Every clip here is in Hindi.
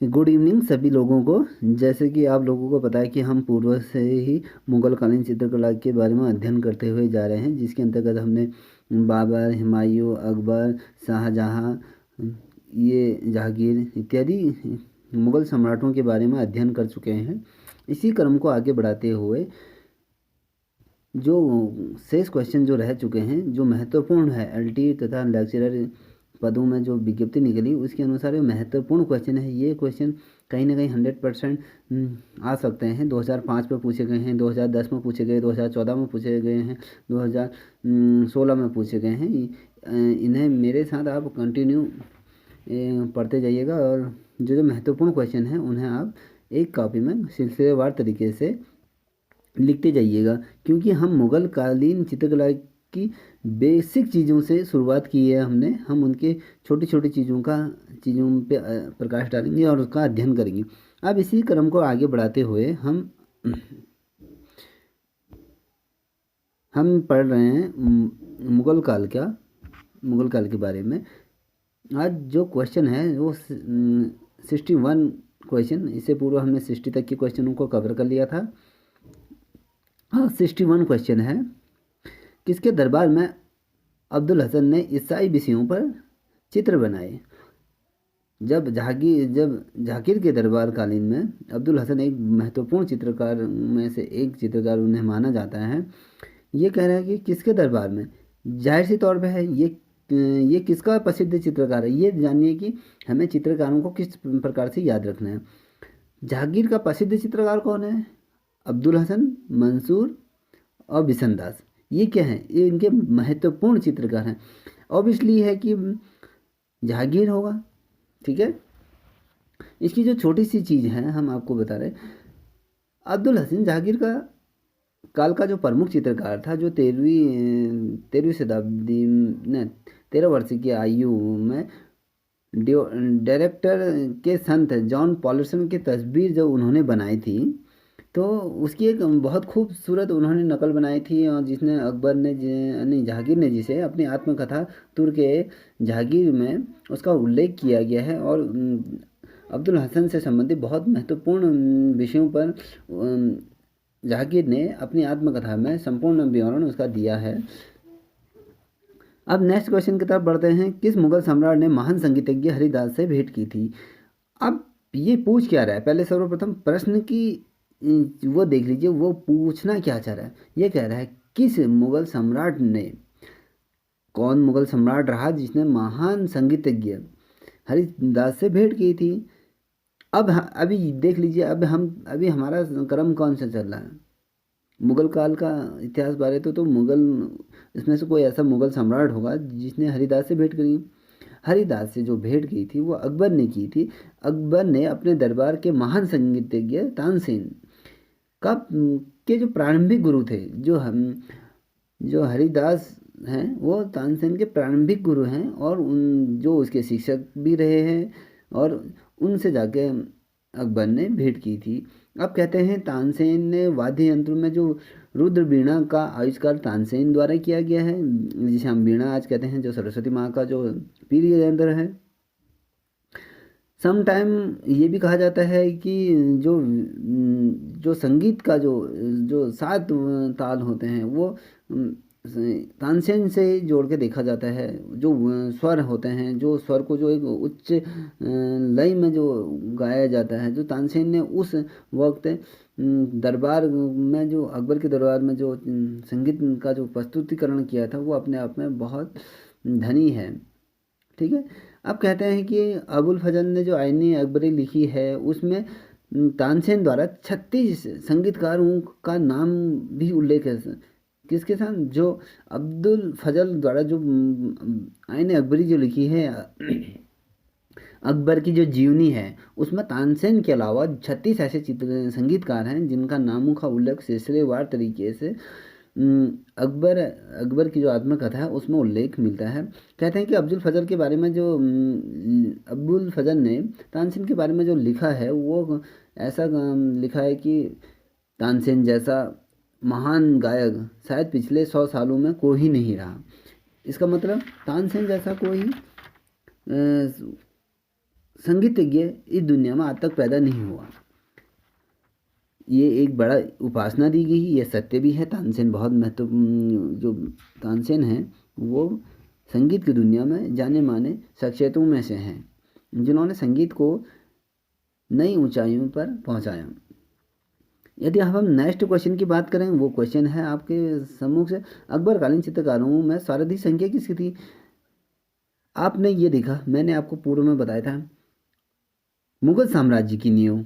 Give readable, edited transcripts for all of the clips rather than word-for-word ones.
गुड इवनिंग सभी लोगों को। जैसे कि आप लोगों को पता है कि हम पूर्व से ही मुगल कालीन चित्रकला के बारे में अध्ययन करते हुए जा रहे हैं, जिसके अंतर्गत हमने बाबर, हुमायूं, अकबर, शाहजहां, ये जहांगीर इत्यादि मुगल सम्राटों के बारे में अध्ययन कर चुके हैं। इसी क्रम को आगे बढ़ाते हुए जो शेष क्वेश्चन जो रह चुके हैं, जो महत्वपूर्ण है एलटी तथा लेक्चरर पदों में जो विज्ञप्ति निकली उसके अनुसार ये महत्वपूर्ण क्वेश्चन है। ये क्वेश्चन कहीं ना कहीं 100% आ सकते हैं। 2005 में पूछे गए हैं, 2010 में पूछे गए, 2014 में पूछे गए हैं, 2016 में पूछे गए हैं। इन्हें मेरे साथ आप कंटिन्यू पढ़ते जाइएगा और जो जो महत्वपूर्ण क्वेश्चन हैं उन्हें आप एक कॉपी में सिलसिलेवार तरीके से लिखते जाइएगा, क्योंकि हम मुगल कालीन चित्रकला की बेसिक चीज़ों से शुरुआत की है हमने। हम उनके छोटी छोटी चीज़ों पे प्रकाश डालेंगे और उसका अध्ययन करेंगे। अब इसी क्रम को आगे बढ़ाते हुए हम पढ़ रहे हैं मुगल काल के बारे में। आज जो क्वेश्चन है वो 61 क्वेश्चन, इससे पूर्व हमने 60 तक के क्वेश्चनों को कवर कर लिया था। हाँ, 61 क्वेश्चन है। किसके दरबार में अब्दुल हसन ने ईसाई विषयों पर चित्र बनाए? जब जहांगीर के दरबार कालीन में अब्दुल हसन एक महत्वपूर्ण चित्रकार में से एक चित्रकार उन्हें माना जाता है। ये कह रहा है कि किसके दरबार में, जाहिर सी तौर पे है ये किसका प्रसिद्ध चित्रकार है। ये जानिए कि हमें चित्रकारों को किस प्रकार से याद रखना है। जहांगीर का प्रसिद्ध चित्रकार कौन है? अब्दुल हसन, मंसूर और बिशनदास। ये क्या है? ये इनके महत्वपूर्ण चित्रकार हैं। ऑब्वियसली है कि जहांगीर होगा। ठीक है, इसकी जो छोटी सी चीज़ है हम आपको बता रहे। अब्दुल हसन जहांगीर का काल का जो प्रमुख चित्रकार था, जो 13वीं शताब्दी ने 13 वर्ष की आयु में डायरेक्टर के संत जॉन पॉलसन की तस्वीर जो उन्होंने बनाई थी, तो उसकी एक बहुत खूबसूरत उन्होंने नकल बनाई थी, और जिसने अकबर ने नहीं, जहांगीर ने जिसे अपनी आत्मकथा तुर के जहांगीर में उसका उल्लेख किया गया है। और अब्दुल हसन से संबंधित बहुत महत्वपूर्ण विषयों पर जहांगीर ने अपनी आत्मकथा में संपूर्ण विवरण उसका दिया है। अब नेक्स्ट क्वेश्चन की तरफ बढ़ते हैं। किस मुगल सम्राट ने महान संगीतज्ञ हरिदास से भेंट की थी? अब ये पूछ क्या रहा है, पहले सर्वप्रथम प्रश्न की वो देख लीजिए, वो पूछना क्या चाह रहा है। ये कह रहा है किस मुगल सम्राट ने, कौन मुगल सम्राट रहा जिसने महान संगीतज्ञ हरिदास से भेंट की थी। अब अभी देख लीजिए, अभी हमारा क्रम कौन सा चल रहा है, मुगल काल का इतिहास बारे। तो मुगल, इसमें से कोई ऐसा मुगल सम्राट होगा जिसने हरिदास से भेंट करी। हरिदास से जो भेंट की थी वो अकबर ने की थी। अकबर ने अपने दरबार के महान संगीतज्ञ तानसेन का के जो प्रारंभिक गुरु थे, जो हरिदास हैं वो तानसेन के प्रारंभिक गुरु हैं, और उन जो उसके शिक्षक भी रहे हैं, और उनसे जाके अकबर ने भेंट की थी। अब कहते हैं तानसेन ने वाद्य यंत्र में जो रुद्र वीणा का आविष्कार तानसेन द्वारा किया गया है, जिसे हम वीणा आज कहते हैं, जो सरस्वती माँ का जो प्रिय यंत्र है। सम टाइम ये भी कहा जाता है कि जो संगीत का जो 7 ताल होते हैं वो तानसेन से जोड़ के देखा जाता है। जो स्वर होते हैं, जो स्वर को जो एक उच्च लय में जो गाया जाता है, जो तानसेन ने उस वक्त दरबार में, जो अकबर के दरबार में जो संगीत का जो प्रस्तुतिकरण किया था, वो अपने आप में बहुत धनी है। ठीक है, अब कहते हैं कि अबुल फजल ने जो आईनी अकबरी लिखी है उसमें तानसेन द्वारा 36 संगीतकारों का नाम भी उल्लेख है। किसके साथ? जो अब्दुल फजल द्वारा जो आईन अकबरी जो लिखी है, अकबर की जो जीवनी है, उसमें तानसेन के अलावा 36 ऐसे संगीतकार हैं जिनका नामों का उल्लेख सिलसिलेवार तरीके से अकबर की जो आत्मकथा है उसमें उल्लेख मिलता है। कहते हैं कि अब्दुल फजल के बारे में जो अब्दुल फजल ने तानसेन के बारे में जो लिखा है, वो ऐसा लिखा है कि तानसेन जैसा महान गायक शायद पिछले 100 सालों में कोई नहीं रहा। इसका मतलब तानसेन जैसा कोई संगीतज्ञ इस दुनिया में आज तक पैदा नहीं हुआ। ये एक बड़ा उपासना दी गई, ये सत्य भी है। तानसेन बहुत जो तानसेन है वो संगीत की दुनिया में जाने माने शख्सियतों में से हैं, जिन्होंने संगीत को नई ऊंचाइयों पर पहुंचाया। यदि हम नेक्स्ट क्वेश्चन की बात करें, वो क्वेश्चन है आपके सम्मुख से, अकबरकालीन चित्रकारों में सर्वाधिक संख्या किसकी थी? आपने ये देखा, मैंने आपको पूर्व में बताया था, मुगल साम्राज्य की नींव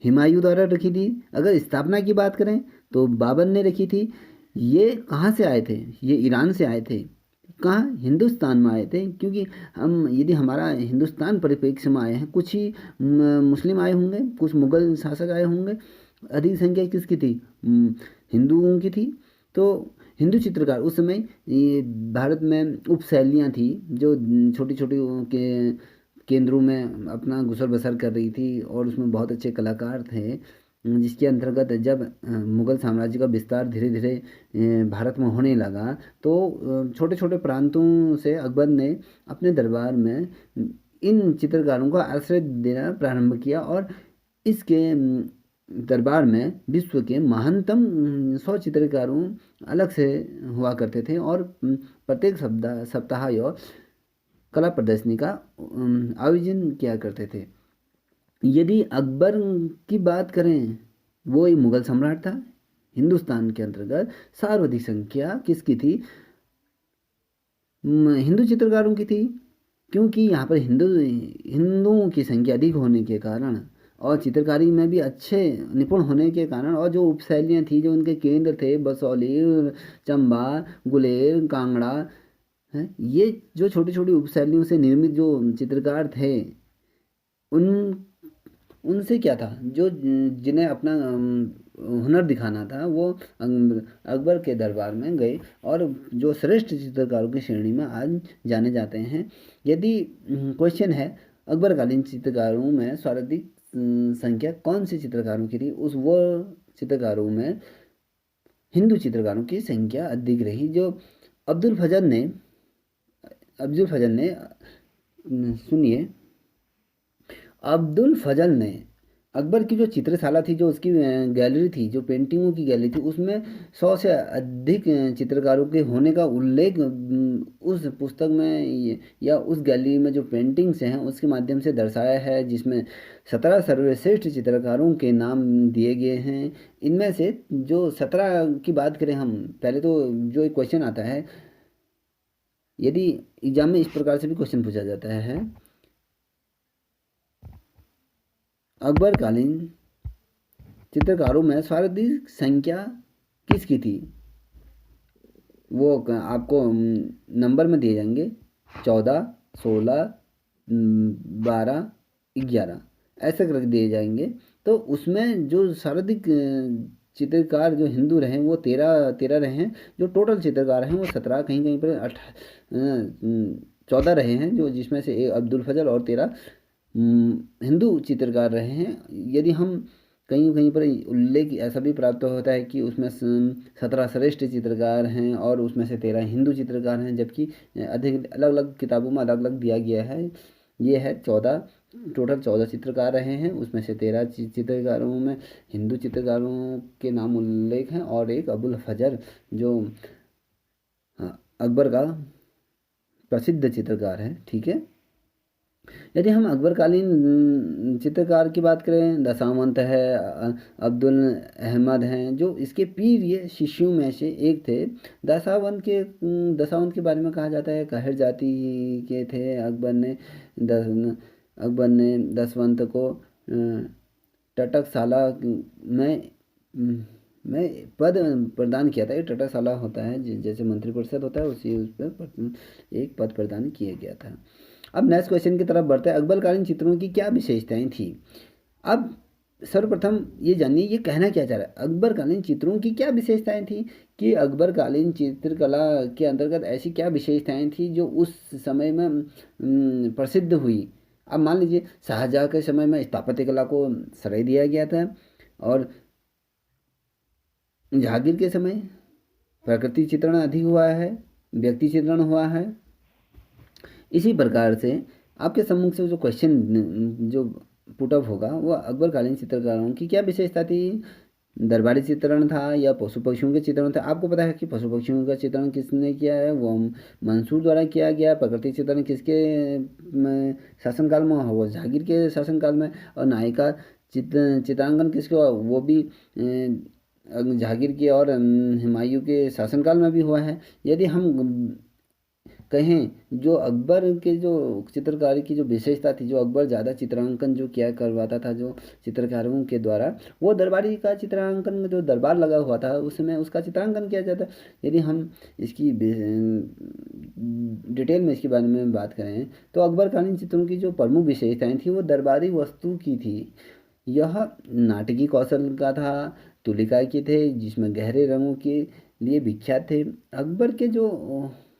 हुमायूं द्वारा रखी थी। अगर स्थापना की बात करें तो बाबर ने रखी थी। ये कहाँ से आए थे? ये ईरान से आए थे। कहाँ? हिंदुस्तान में आए थे, क्योंकि हम यदि हमारा हिंदुस्तान परिप्रेक्ष्य में आए हैं, कुछ ही मुस्लिम आए होंगे, कुछ मुगल शासक आए होंगे। अधिक संख्या किसकी थी? हिंदुओं की थी। तो हिंदू चित्रकार उस समय ये भारत में उपशैलियाँ थी जो छोटी छोटी के केंद्रों में अपना गुजर बसर कर रही थी, और उसमें बहुत अच्छे कलाकार थे, जिसके अंतर्गत जब मुगल साम्राज्य का विस्तार धीरे धीरे भारत में होने लगा, तो छोटे छोटे प्रांतों से अकबर ने अपने दरबार में इन चित्रकारों को आश्रय देना प्रारंभ किया, और इसके दरबार में विश्व के महानतम 100 चित्रकारों अलग से हुआ करते थे, और प्रत्येक सप्ताह या कला प्रदर्शनी का आयोजन किया करते थे। यदि अकबर की बात करें, वो एक मुगल सम्राट था। हिंदुस्तान के अंतर्गत सर्वाधिक संख्या किसकी थी? हिंदू चित्रकारों की थी, क्योंकि यहाँ पर हिंदुओं की संख्या अधिक होने के कारण, और चित्रकारी में भी अच्छे निपुण होने के कारण, और जो उपशैलियाँ थी, जो उनके केंद्र थे, बसौली, चंबा, गुलेर, कांगड़ा, हैं, ये जो छोटी छोटी उपशैलियों से निर्मित जो चित्रकार थे, उन उनसे क्या था, जो जिन्हें अपना हुनर दिखाना था, वो अकबर के दरबार में गए, और जो श्रेष्ठ चित्रकारों की श्रेणी में आज जाने जाते हैं। यदि क्वेश्चन है अकबरकालीन चित्रकारों में सर्वाधिक संख्या कौन से चित्रकारों की थी, वो चित्रकारों में हिंदू चित्रकारों की संख्या अधिक रही। जो अब्दुल फजल ने सुनिए, अब्दुल फजल ने अकबर की जो चित्रशाला थी, जो उसकी गैलरी थी, जो पेंटिंगों की गैलरी थी, उसमें 100 से अधिक चित्रकारों के होने का उल्लेख उस पुस्तक में या उस गैलरी में जो पेंटिंग्स हैं उसके माध्यम से दर्शाया है, जिसमें 17 सर्वश्रेष्ठ चित्रकारों के नाम दिए गए हैं। इनमें से जो 17 की बात करें हम, पहले तो जो एक क्वेश्चन आता है, यदि एग्जाम में इस प्रकार से भी क्वेश्चन पूछा जाता है, अकबरकालीन चित्रकारों में सर्वाधिक संख्या किसकी थी? वो आपको नंबर में दिए जाएंगे, 14, 16, 12, 11 ऐसे करके दिए जाएंगे। तो उसमें जो सर्वाधिक चित्रकार जो हिंदू रहे वो 13 रहे हैं। जो टोटल चित्रकार हैं वो 17, कहीं कहीं पर 14 रहे हैं, जो जिसमें से एक अब्दुल फजल और 13 हिंदू चित्रकार रहे हैं। यदि हम कहीं कहीं पर उल्लेख ऐसा भी प्राप्त होता है कि उसमें 17 श्रेष्ठ चित्रकार हैं और उसमें से 13 हिंदू चित्रकार हैं, जबकि अधिक अलग अलग किताबों में अलग अलग दिया गया है। ये है 14, टोटल 14 चित्रकार रहे हैं, उसमें से 13 चित्रकारों में हिंदू चित्रकारों के नाम उल्लेख हैं, और एक अबुल फजर जो अकबर का प्रसिद्ध चित्रकार है। ठीक है। यदि हम अकबरकालीन चित्रकार की बात करें, दशावंत है, अब्दुल अहमद हैं, जो इसके पीर ये शिष्यों में से एक थे। दशावंत के बारे में कहा जाता है कहर जाति के थे। अकबर ने दशवंत को टटकशाला में पद प्रदान किया था। ये टटकशाला होता है जैसे मंत्रिपरिषद होता है, उसी उस पर एक पद प्रदान किया गया था। अब नेक्स्ट क्वेश्चन की तरफ बढ़ते हैं। अकबरकालीन चित्रों की क्या विशेषताएं थी? अब सर्वप्रथम ये जानिए ये कहना क्या चाह रहा है। अकबरकालीन चित्रों की क्या विशेषताएं थी, कि अकबरकालीन चित्रकला के अंतर्गत ऐसी क्या विशेषताएं थी जो उस समय में प्रसिद्ध हुई। अब मान लीजिए शाहजहाँ के समय में स्थापत्य कला को श्रेय दिया गया था, और जहांगीर के समय प्रकृति चित्रण अधिक हुआ है, व्यक्ति चित्रण हुआ है। इसी प्रकार से आपके सम्मुख से जो क्वेश्चन जो पुटअप होगा वो अकबरकालीन चित्रकारों की क्या विशेषता थी, दरबारी चित्रण था या पशु पक्षियों के चित्रण था। आपको पता है कि पशु पक्षियों का चित्रण किसने किया है, वो मंसूर द्वारा किया गया। प्रकृति चित्रण किसके शासनकाल में, वो जहांगीर के शासनकाल में। और नायिका चित्रांकन किसके, वो भी जहांगीर के और हुमायूं के शासनकाल में भी हुआ है। यदि हम कहें जो अकबर के जो चित्रकारी की जो विशेषता थी, जो अकबर ज़्यादा चित्रांकन जो किया करवाता था जो चित्रकारों के द्वारा, वो दरबारी का चित्रांकन में जो दरबार लगा हुआ था उसमें उसका चित्रांकन किया जाता। यदि हम इसकी डिटेल में इसके बारे में बात करें तो अकबरकालीन चित्रों की जो प्रमुख विशेषताएं थी वो दरबारी वस्तु की थी। यह नाटकीय कौशल का था, तुलिका के थे जिसमें गहरे रंगों के लिए विख्यात थे। अकबर के जो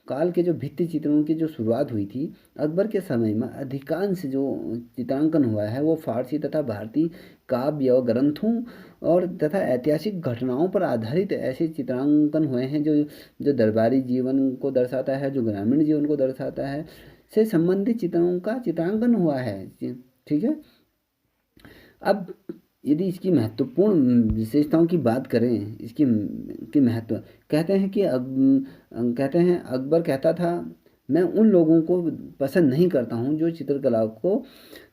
काल के जो भित्ति चित्रों की जो शुरुआत हुई थी अकबर के समय में, अधिकांश जो चित्रांकन हुआ है वो फारसी तथा भारतीय काव्य और ग्रंथों और तथा ऐतिहासिक घटनाओं पर आधारित ऐसे चित्रांकन हुए हैं जो जो दरबारी जीवन को दर्शाता है, जो ग्रामीण जीवन को दर्शाता है, से संबंधित चित्रों का चित्रांकन हुआ है। ठीक है। अब यदि इसकी महत्वपूर्ण विशेषताओं की बात करें, इसकी की महत्व, कहते हैं कि कहते हैं अकबर कहता था मैं उन लोगों को पसंद नहीं करता हूँ जो चित्रकला को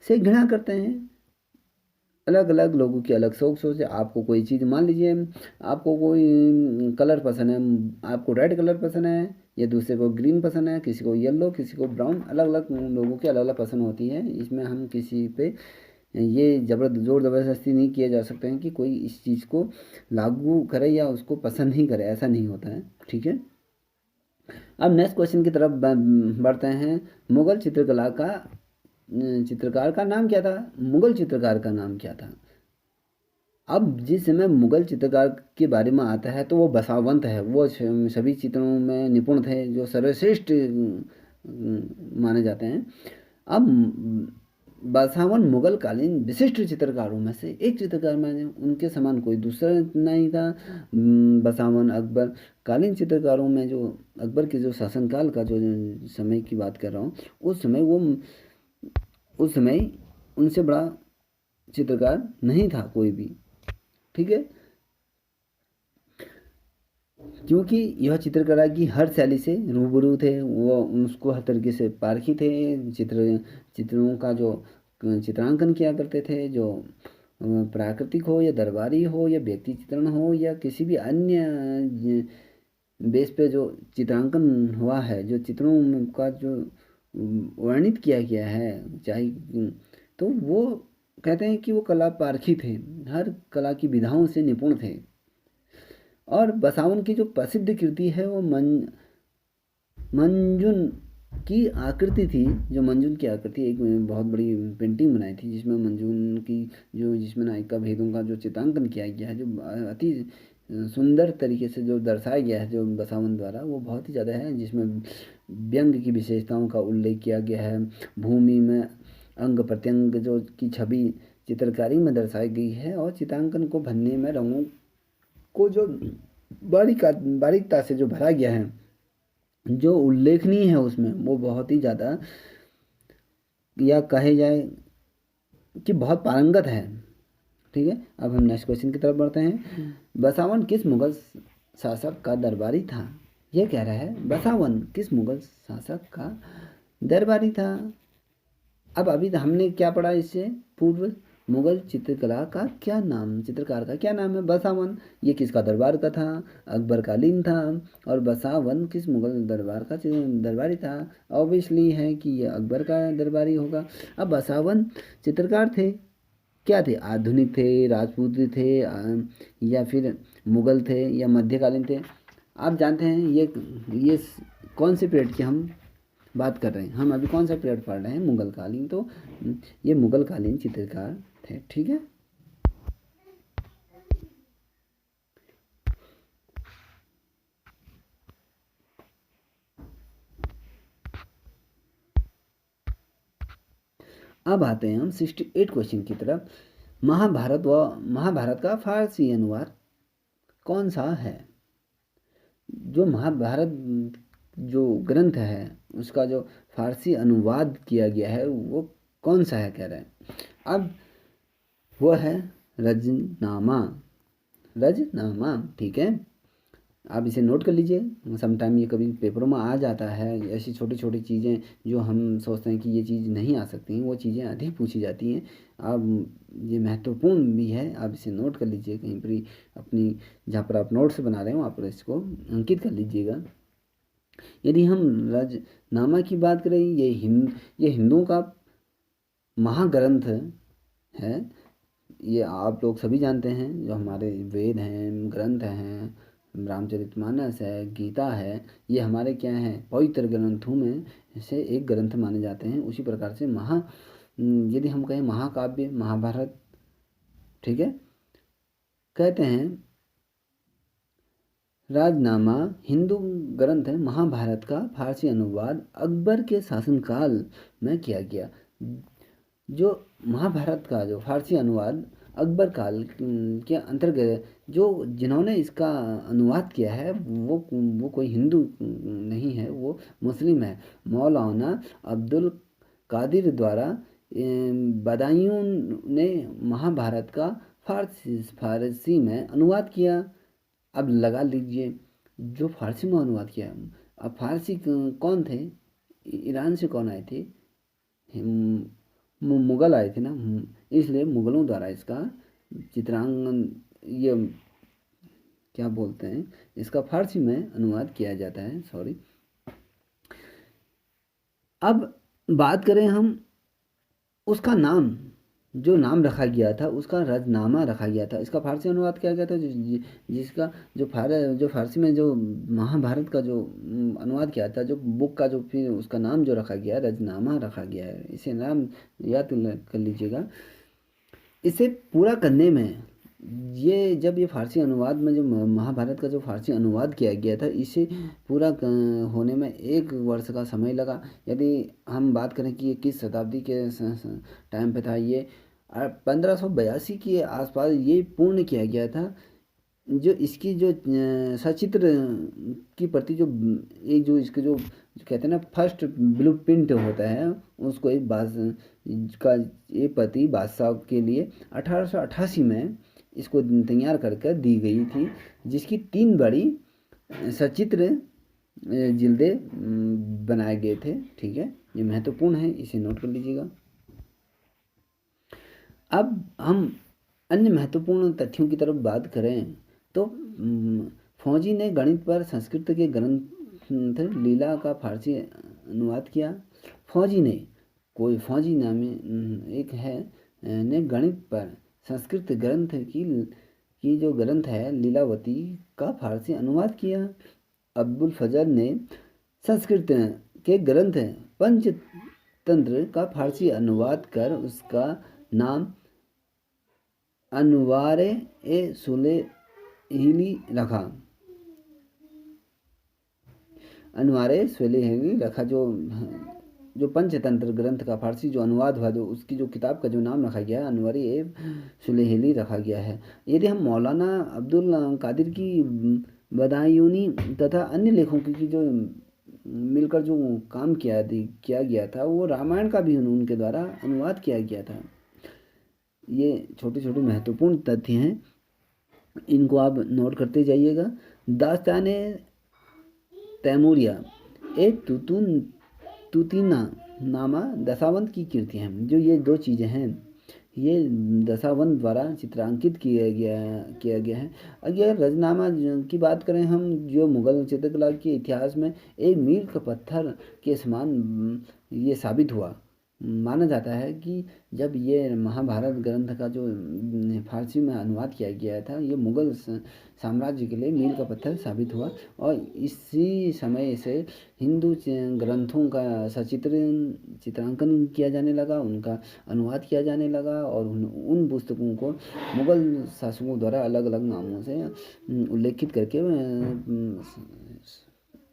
से घृणा करते हैं। अलग अलग लोगों की अलग शौक सोच है। आपको कोई चीज़, मान लीजिए आपको कोई कलर पसंद है, आपको रेड कलर पसंद है या दूसरे को ग्रीन पसंद है, किसी को येलो, किसी को ब्राउन, अलग अलग लोगों की अलग अलग पसंद होती है। इसमें हम किसी पे ये जोर ज़बरदस्ती नहीं किया जा सकते हैं कि कोई इस चीज़ को लागू करे या उसको पसंद ही करे, ऐसा नहीं होता है। ठीक है। अब नेक्स्ट क्वेश्चन की तरफ बढ़ते हैं। मुगल चित्रकला का चित्रकार का नाम क्या था, मुगल चित्रकार का नाम क्या था। अब जिस समय मुगल चित्रकार के बारे में आता है तो वो बसावंत है, वो सभी चित्रों में निपुण थे, जो सर्वश्रेष्ठ माने जाते हैं। अब बसावन मुगल कालीन विशिष्ट चित्रकारों में से एक चित्रकार माने, उनके समान कोई दूसरा नहीं था। बसावन अकबर कालीन चित्रकारों में जो अकबर के जो शासनकाल का जो समय की बात कर रहा हूँ, उस समय उनसे बड़ा चित्रकार नहीं था कोई भी। ठीक है। क्योंकि यह चित्रकला की हर शैली से रूबरू थे, वो उसको हर तरीके से पारखी थे। चित्रों का जो चित्रांकन किया करते थे, जो प्राकृतिक हो या दरबारी हो या व्यक्ति चित्रण हो या किसी भी अन्य बेस पे जो चित्रांकन हुआ है, जो चित्रों का जो वर्णित किया गया है, चाहे तो वो कहते हैं कि वो कला पारखी थे, हर कला की विधाओं से निपुण थे। और बसावन की जो प्रसिद्ध कृति है वो मंजुन की आकृति थी। जो मंजुन की आकृति, एक बहुत बड़ी पेंटिंग बनाई थी जिसमें मंजुन की जिसमें नायिका भेदों का जो चित्रांकन किया गया है, जो अति सुंदर तरीके से जो दर्शाया गया है जो बसावन द्वारा, वो बहुत ही ज़्यादा है। जिसमें व्यंग की विशेषताओं का उल्लेख किया गया है, भूमि में अंग प्रत्यंग जो की छवि चित्रकारी में दर्शाई गई है, और चित्रांकन को भरने में रंगों को जो बारीकता से जो भरा गया है, जो उल्लेखनीय है उसमें, वो बहुत ही ज़्यादा, या कहे जाए कि बहुत पारंगत है। ठीक है। अब हम नेक्स्ट क्वेश्चन की तरफ बढ़ते हैं। बसावन किस मुगल शासक का दरबारी था। ये कह रहा है बसावन किस मुगल शासक का दरबारी था। अब अभी हमने क्या पढ़ा इससे पूर्व, मुगल चित्रकला का क्या नाम, चित्रकार का क्या नाम है, बसावन। ये किसका दरबार का था, अकबरकालीन था। और बसावन किस मुगल दरबार का दरबारी था, ऑब्वियसली है कि ये अकबर का दरबारी होगा। अब बसावन चित्रकार थे, क्या थे, आधुनिक थे, राजपूत थे, या फिर मुगल थे या मध्यकालीन थे। आप जानते हैं ये कौन से पीरियड की हम बात कर रहे हैं, हम अभी कौन सा पीरियड पढ़ रहे हैं, मुगल कालीन। तो ये मुगल कालीन चित्रकार थे। ठीक है। अब आते हैं हम 68 क्वेश्चन की तरफ। महाभारत का फारसी अनुवाद कौन सा है। जो महाभारत जो ग्रंथ है उसका जो फारसी अनुवाद किया गया है वो कौन सा है कह रहे हैं। अब वो है रजनामा। रजनामा, ठीक है, आप इसे नोट कर लीजिए। समटाइम ये कभी पेपरों में आ जाता है, ऐसी छोटी छोटी चीज़ें जो हम सोचते हैं कि ये चीज़ नहीं आ सकती हैं, वो चीज़ें अधिक पूछी जाती हैं। अब ये महत्वपूर्ण भी है, आप इसे नोट कर लीजिए कहीं पर अपनी, जहाँ पर आप नोट्स बना रहे हो वहाँ पर इसको अंकित कर लीजिएगा। यदि हम रजनामा की बात करें, ये हिंदुओं का महाग्रंथ है। ये आप लोग सभी जानते हैं, जो हमारे वेद हैं, ग्रंथ हैं, रामचरितमानस है, गीता है, ये हमारे क्या हैं, पवित्र ग्रंथों में से एक ग्रंथ माने जाते हैं। उसी प्रकार से यदि हम कहें महाकाव्य महाभारत, ठीक है, कहते हैं राजनामा हिंदू ग्रंथ है। महाभारत का फारसी अनुवाद अकबर के शासनकाल में किया गया। जो महाभारत का जो फारसी अनुवाद अकबर काल के अंतर्गत जिन्होंने इसका अनुवाद किया है वो कोई हिंदू नहीं है, वो मुस्लिम है। मौलाना अब्दुल कादिर द्वारा बदायूं ने महाभारत का फारसी में अनुवाद किया। अब लगा लीजिए, जो फारसी में अनुवाद किया। अब फारसी कौन थे, ईरान से कौन आए थे, मुगल आए थे ना, इसलिए मुगलों द्वारा इसका चित्रांकन, ये क्या बोलते हैं, इसका फारसी में अनुवाद किया जाता है। सॉरी। अब बात करें हम उसका नाम, जो नाम रखा गया था उसका रजनामा रखा गया था। इसका फारसी अनुवाद किया गया था, जिसका जो फारसी में जो महाभारत का जो अनुवाद किया था, जो बुक का जो फिर उसका नाम जो रखा गया है, रजनामा रखा गया है। इसे नाम याद कर लीजिएगा। इसे पूरा करने में जब ये फारसी अनुवाद में जो महाभारत का जो फारसी अनुवाद किया गया था, इसे पूरा होने में 1 वर्ष का समय लगा। यदि हम बात करें कि ये किस शताब्दी के टाइम पे था, ये 1582 के आसपास ये पूर्ण किया गया था। जो इसकी जो सचित्र की प्रति जो एक जो इसके जो कहते हैं ना फर्स्ट ब्लूप्रिंट होता है, उसको एक प्रति बादशाह के लिए 1888 में इसको तैयार करके दी गई थी, जिसकी 3 बड़ी सचित्र जिल्दे बनाए गए थे। ठीक है, ये महत्वपूर्ण है, इसे नोट कर लीजिएगा। अब हम अन्य महत्वपूर्ण तथ्यों की तरफ बात करें तो फौजी ने गणित पर संस्कृत के ग्रंथ लीला का फारसी अनुवाद किया। फौजी नामी एक है ने गणित पर संस्कृत ग्रंथ की जो ग्रंथ है लीलावती का फारसी अनुवाद किया। अब्दुल फजल ने संस्कृत के ग्रंथ पंचतंत्र का फारसी अनुवाद कर उसका नाम अनवारे ए सुलेहिली रखा। अनवारे सुलेहिली रखा। जो पंचतंत्र ग्रंथ का फारसी जो अनुवाद हुआ, जो उसकी जो किताब का जो नाम रखा गया है, अनवारी ए सुलेहिली रखा गया है। यदि हम मौलाना अब्दुल कादिर की बदायूनी तथा अन्य लेखकों की जो मिलकर जो काम किया गया था, वो रामायण का भी उनके द्वारा अनुवाद किया गया था। ये छोटे छोटे महत्वपूर्ण तथ्य हैं, इनको आप नोट करते जाइएगा। दास्ताने तैमूरिया ए तुतीना नामा दशावंत की कृति हैं। जो ये 2 चीज़ें हैं, ये दशावंत द्वारा चित्रांकित किया गया है। अगर रजनामा की बात करें हम, जो मुगल चित्रकला के इतिहास में एक मील का पत्थर के समान ये साबित हुआ। माना जाता है कि जब ये महाभारत ग्रंथ का जो फारसी में अनुवाद किया गया था, ये मुगल साम्राज्य के लिए मील का पत्थर साबित हुआ, और इसी समय से हिंदू ग्रंथों का चित्रांकन किया जाने लगा, उनका अनुवाद किया जाने लगा, और उन पुस्तकों को मुगल शासकों द्वारा अलग अलग नामों से उल्लेखित करके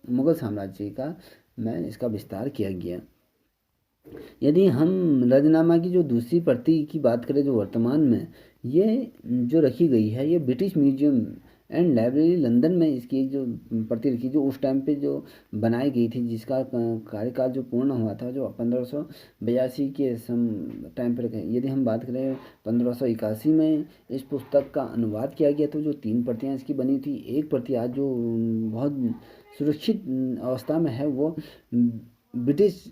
मुगल साम्राज्य का में इसका विस्तार किया गया। यदि हम रजनामा की जो दूसरी प्रति की बात करें, जो वर्तमान में ये जो रखी गई है, ये British museum and library London में इसकी एक जो प्रति रखी, जो उस टाइम पे जो बनाई गई थी, जिसका कार्यकाल जो पूर्ण हुआ था जो 1582 के टाइम पर। यदि हम बात करें 1581 में इस पुस्तक का अनुवाद किया गया, तो जो 3 प्रतियाँ इसकी बनी थी, एक प्रति आज जो बहुत सुरक्षित अवस्था में है, वो ब्रिटिश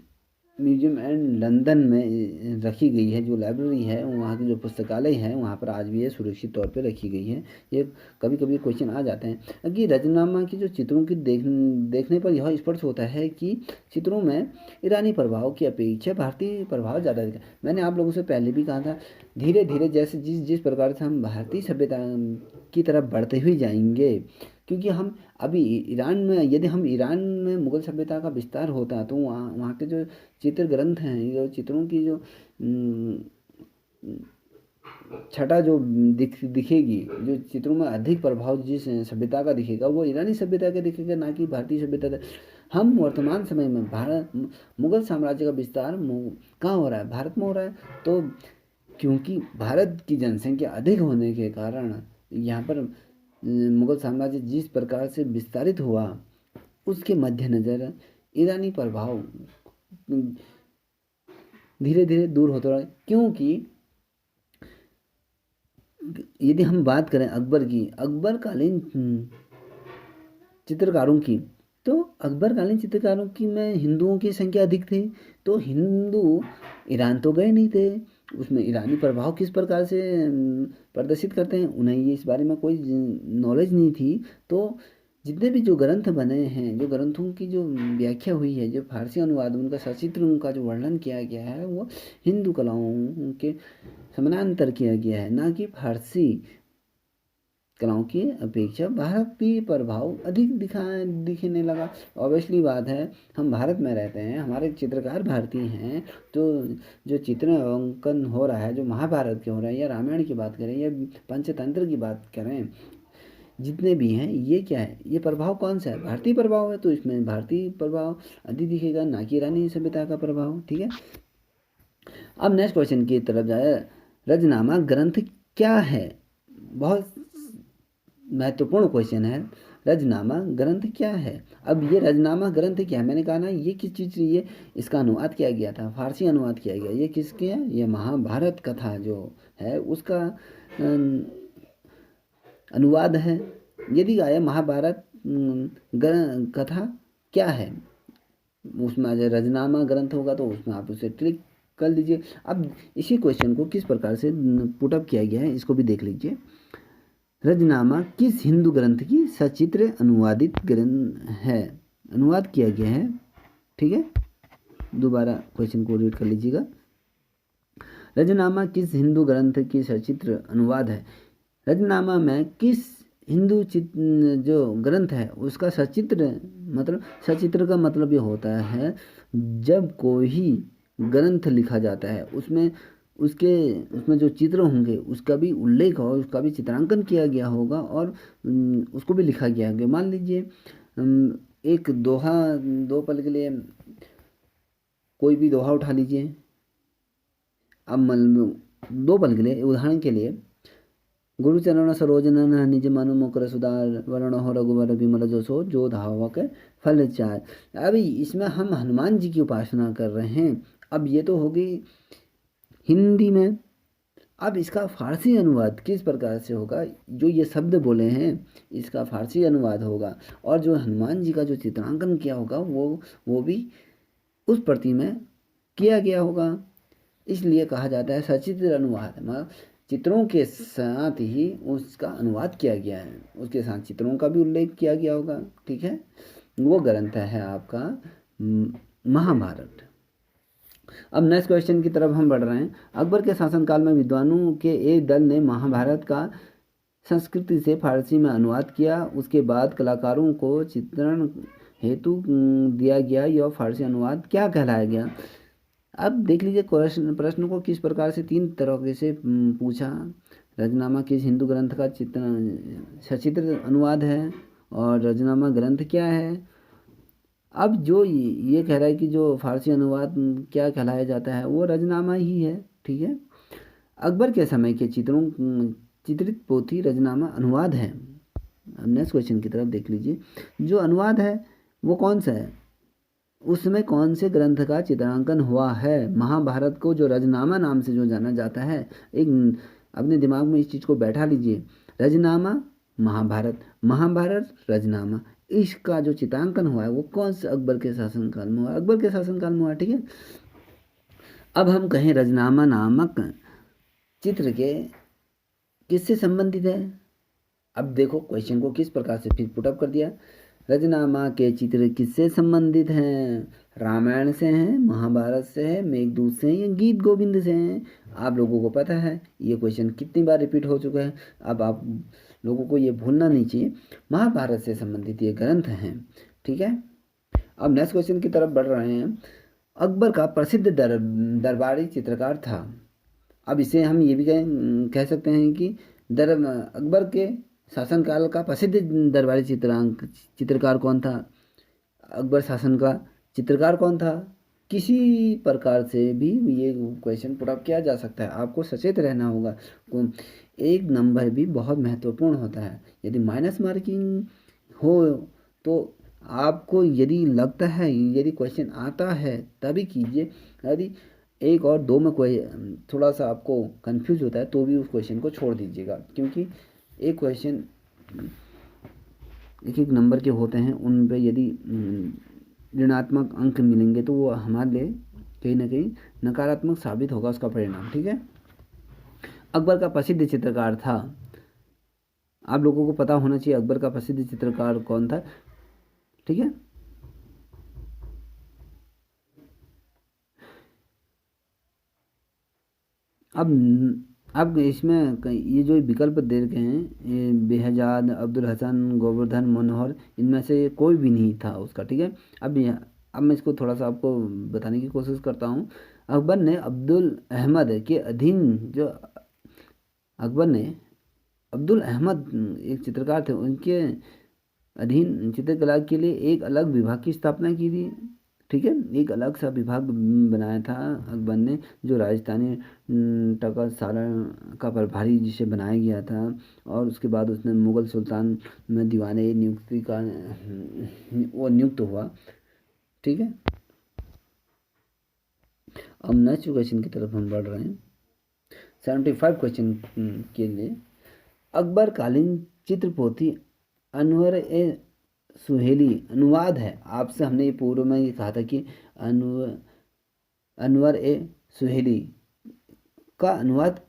म्यूजियम एंड लंदन में रखी गई है। जो लाइब्रेरी है वहाँ की जो पुस्तकालय है वहाँ पर आज भी ये सुरक्षित तौर पे रखी गई है। ये कभी कभी क्वेश्चन आ जाते हैं कि रचनामा की जो चित्रों की देखने पर यह स्पष्ट होता है कि चित्रों में ईरानी प्रभाव की अपेक्षा भारतीय प्रभाव ज़्यादा दिखा। मैंने आप लोगों से पहले भी कहा था, धीरे धीरे जैसे जिस जिस प्रकार से हम भारतीय सभ्यता की तरफ बढ़ते हुए जाएंगे, क्योंकि हम अभी ईरान में, यदि हम ईरान में मुगल सभ्यता का विस्तार होता तो वहाँ वहाँ के जो चित्र ग्रंथ हैं, जो चित्रों की जो छटा जो दिखेगी, जो चित्रों में अधिक प्रभाव जिस सभ्यता का दिखेगा वो ईरानी सभ्यता का दिखेगा, ना कि भारतीय सभ्यता का। हम वर्तमान समय में भारत मुगल साम्राज्य का विस्तार कहाँ हो रहा है? भारत में हो रहा है। तो क्योंकि भारत की जनसंख्या अधिक होने के कारण यहाँ पर मुगल साम्राज्य जिस प्रकार से विस्तारित हुआ, उसके मद्देनज़र ईरानी प्रभाव धीरे धीरे दूर होता रहा। क्योंकि यदि हम बात करें अकबर की, अकबरकालीन चित्रकारों की, तो अकबरकालीन चित्रकारों की में हिंदुओं की संख्या अधिक थी। तो हिंदू ईरान तो गए नहीं थे, उसमें ईरानी प्रभाव किस प्रकार से प्रदर्शित करते हैं, उन्हें ये इस बारे में कोई नॉलेज नहीं थी। तो जितने भी जो ग्रंथ बने हैं, जो ग्रंथों की जो व्याख्या हुई है, जो फारसी अनुवाद, उनका सचित्र, उनका जो वर्णन किया गया है, वो हिंदू कलाओं के समानांतर किया गया है, ना कि फारसी कलाओं की अपेक्षा भारतीय प्रभाव अधिक दिखने लगा। ऑब्वियसली बात है, हम भारत में रहते हैं, हमारे चित्रकार भारतीय हैं, तो जो चित्र अंकन हो रहा है, जो महाभारत के हो रहे हैं, या रामायण की बात करें, या पंचतंत्र की बात करें, जितने भी हैं, ये क्या है? ये प्रभाव कौन सा है? भारतीय प्रभाव है। तो इसमें भारतीय प्रभाव अधिक दिखेगा, ना कि ईरानी सभ्यता का प्रभाव। ठीक है, अब नेक्स्ट क्वेश्चन की तरफ जाए। रजनामा ग्रंथ क्या है? बहुत महत्वपूर्ण क्वेश्चन है। रजनामा ग्रंथ क्या है? अब ये रजनामा ग्रंथ क्या है? मैंने कहा ना, ये किस चीज़, ये इसका अनुवाद किया गया था, फारसी अनुवाद किया गया। ये किसके है? ये महाभारत कथा जो है उसका अनुवाद है। यदि आया महाभारत कथा क्या है, उसमें अगर रजनामा ग्रंथ होगा तो उसमें आप उसे क्लिक कर लीजिए। अब इसी क्वेश्चन को किस प्रकार से पुटअप किया गया है, इसको भी देख लीजिए। रजनामा किस हिंदू ग्रंथ की सचित्र अनुवादित ग्रंथ है, अनुवाद किया गया है? ठीक है, दोबारा क्वेश्चन को रीड कर लीजिएगा। रजनामा किस हिंदू ग्रंथ की सचित्र अनुवाद है? रजनामा में किस हिंदू जो ग्रंथ है उसका सचित्र, मतलब सचित्र का मतलब ये होता है जब कोई ग्रंथ लिखा जाता है उसमें उसमें जो चित्र होंगे उसका भी उल्लेख हो, उसका भी चित्रांकन किया गया होगा और उसको भी लिखा गया होगा। मान लीजिए एक दोहा, 2 पल के लिए कोई भी दोहा उठा लीजिए। अब 2 पल के लिए, उदाहरण के लिए, गुरुचरण सरोज नन निज मनु मुकुर सुधार वरण हो रघुवर विमल जसो जो धावक फल चार। अभी इसमें हम हनुमान जी की उपासना कर रहे हैं। अब ये तो हो गई हिंदी में। अब इसका फारसी अनुवाद किस प्रकार से होगा? जो ये शब्द बोले हैं इसका फारसी अनुवाद होगा, और जो हनुमान जी का जो चित्रांकन किया होगा वो भी उस प्रति में किया गया होगा। इसलिए कहा जाता है सचित्र अनुवाद, मतलब चित्रों के साथ ही उसका अनुवाद किया गया है, उसके साथ चित्रों का भी उल्लेख किया गया होगा। ठीक है, वो ग्रंथ है आपका महाभारत। अब नेक्स्ट क्वेश्चन की तरफ हम बढ़ रहे हैं। अकबर के शासनकाल में विद्वानों के एक दल ने महाभारत का संस्कृति से फारसी में अनुवाद किया। उसके बाद कलाकारों को चित्रण हेतु दिया गया यह फारसी अनुवाद क्या कहलाया गया? अब देख लीजिए प्रश्न को किस प्रकार से 3 तरह से पूछा। रजनामा किस हिंदू ग्रंथ का सचित्र अनुवाद है, और रजनामा ग्रंथ क्या है। अब जो ये कह रहा है कि जो फारसी अनुवाद क्या कहलाया जाता है वो रजनामा ही है। ठीक है, अकबर के समय के चित्रित पोथी रजनामा अनुवाद है। अब नेक्स्ट क्वेश्चन की तरफ देख लीजिए। जो अनुवाद है वो कौन सा है, उसमें कौन से ग्रंथ का चित्रांकन हुआ है। महाभारत को जो रजनामा नाम से जो जाना जाता है, एक अपने दिमाग में इस चीज़ को बैठा लीजिए, रजनामा महाभारत, महाभारत रजनामा, इसका जो चित्रांकन हुआ है वो कौन से अकबर के शासनकाल में हुआ, अकबर के शासनकाल में हुआ। ठीक है, अब हम कहें रजनामा नामक चित्र के किससे संबंधित है। अब देखो क्वेश्चन को किस प्रकार से फिर पुटअप कर दिया। रजनामा के चित्र किससे संबंधित हैं, रामायण से हैं, महाभारत से है, मेघदूत से हैं या गीत गोविंद से हैं। आप लोगों को पता है ये क्वेश्चन कितनी बार रिपीट हो चुका है। अब आप लोगों को ये भूलना नहीं चाहिए, महाभारत से संबंधित ये ग्रंथ हैं। ठीक है, अब नेक्स्ट क्वेश्चन की तरफ बढ़ रहे हैं। अकबर का प्रसिद्ध दरबारी चित्रकार था। अब इसे हम ये भी कह सकते हैं कि अकबर के शासनकाल का प्रसिद्ध दरबारी चित्रकार कौन था, अकबर शासन का चित्रकार कौन था। किसी प्रकार से भी ये क्वेश्चन पुटअप किया जा सकता है, आपको सचेत रहना होगा। एक नंबर भी बहुत महत्वपूर्ण होता है, यदि माइनस मार्किंग हो तो आपको यदि लगता है, यदि क्वेश्चन आता है तभी कीजिए। यदि एक और दो में कोई थोड़ा सा आपको कंफ्यूज होता है तो भी उस क्वेश्चन को छोड़ दीजिएगा, क्योंकि एक क्वेश्चन एक एक नंबर के होते हैं, उन पे यदि ऋणात्मक अंक मिलेंगे तो वो हमारे लिए कहीं ना कहीं नकारात्मक साबित होगा उसका परिणाम। ठीक है, अकबर का प्रसिद्ध चित्रकार था, आप लोगों को पता होना चाहिए अकबर का प्रसिद्ध चित्रकार कौन था। ठीक है, अब इसमें ये जो विकल्प दे रखे हैं, ये बेहजाद, अब्दुल हसन, गोवर्धन मनोहर, इनमें से कोई भी नहीं था उसका। ठीक है, अब मैं इसको थोड़ा सा आपको बताने की कोशिश करता हूँ। अकबर ने अब्दुल अहमद के अधीन जो अकबर ने अब्दुल अहमद एक चित्रकार थे, उनके अधीन चित्रकला के लिए एक अलग विभाग की स्थापना की थी। ठीक है, एक अलग सा विभाग बनाया था अकबर ने, जो राजस्थानी टकसाला का प्रभारी जिसे बनाया गया था। और उसके बाद उसने मुग़ल सुल्तान में दीवाने नियुक्ति का वो नियुक्त हुआ। ठीक है, अब नेक्स्ट क्वेश्चन की तरफ हम बढ़ रहे हैं। 75 क्वेश्चन के लिए, अकबर कालीन चित्र पोथी अनवर ए सुहेली अनुवाद है। आपसे हमने ये पूर्व में ये कहा था कि अनवर ए सुहेली का अनुवाद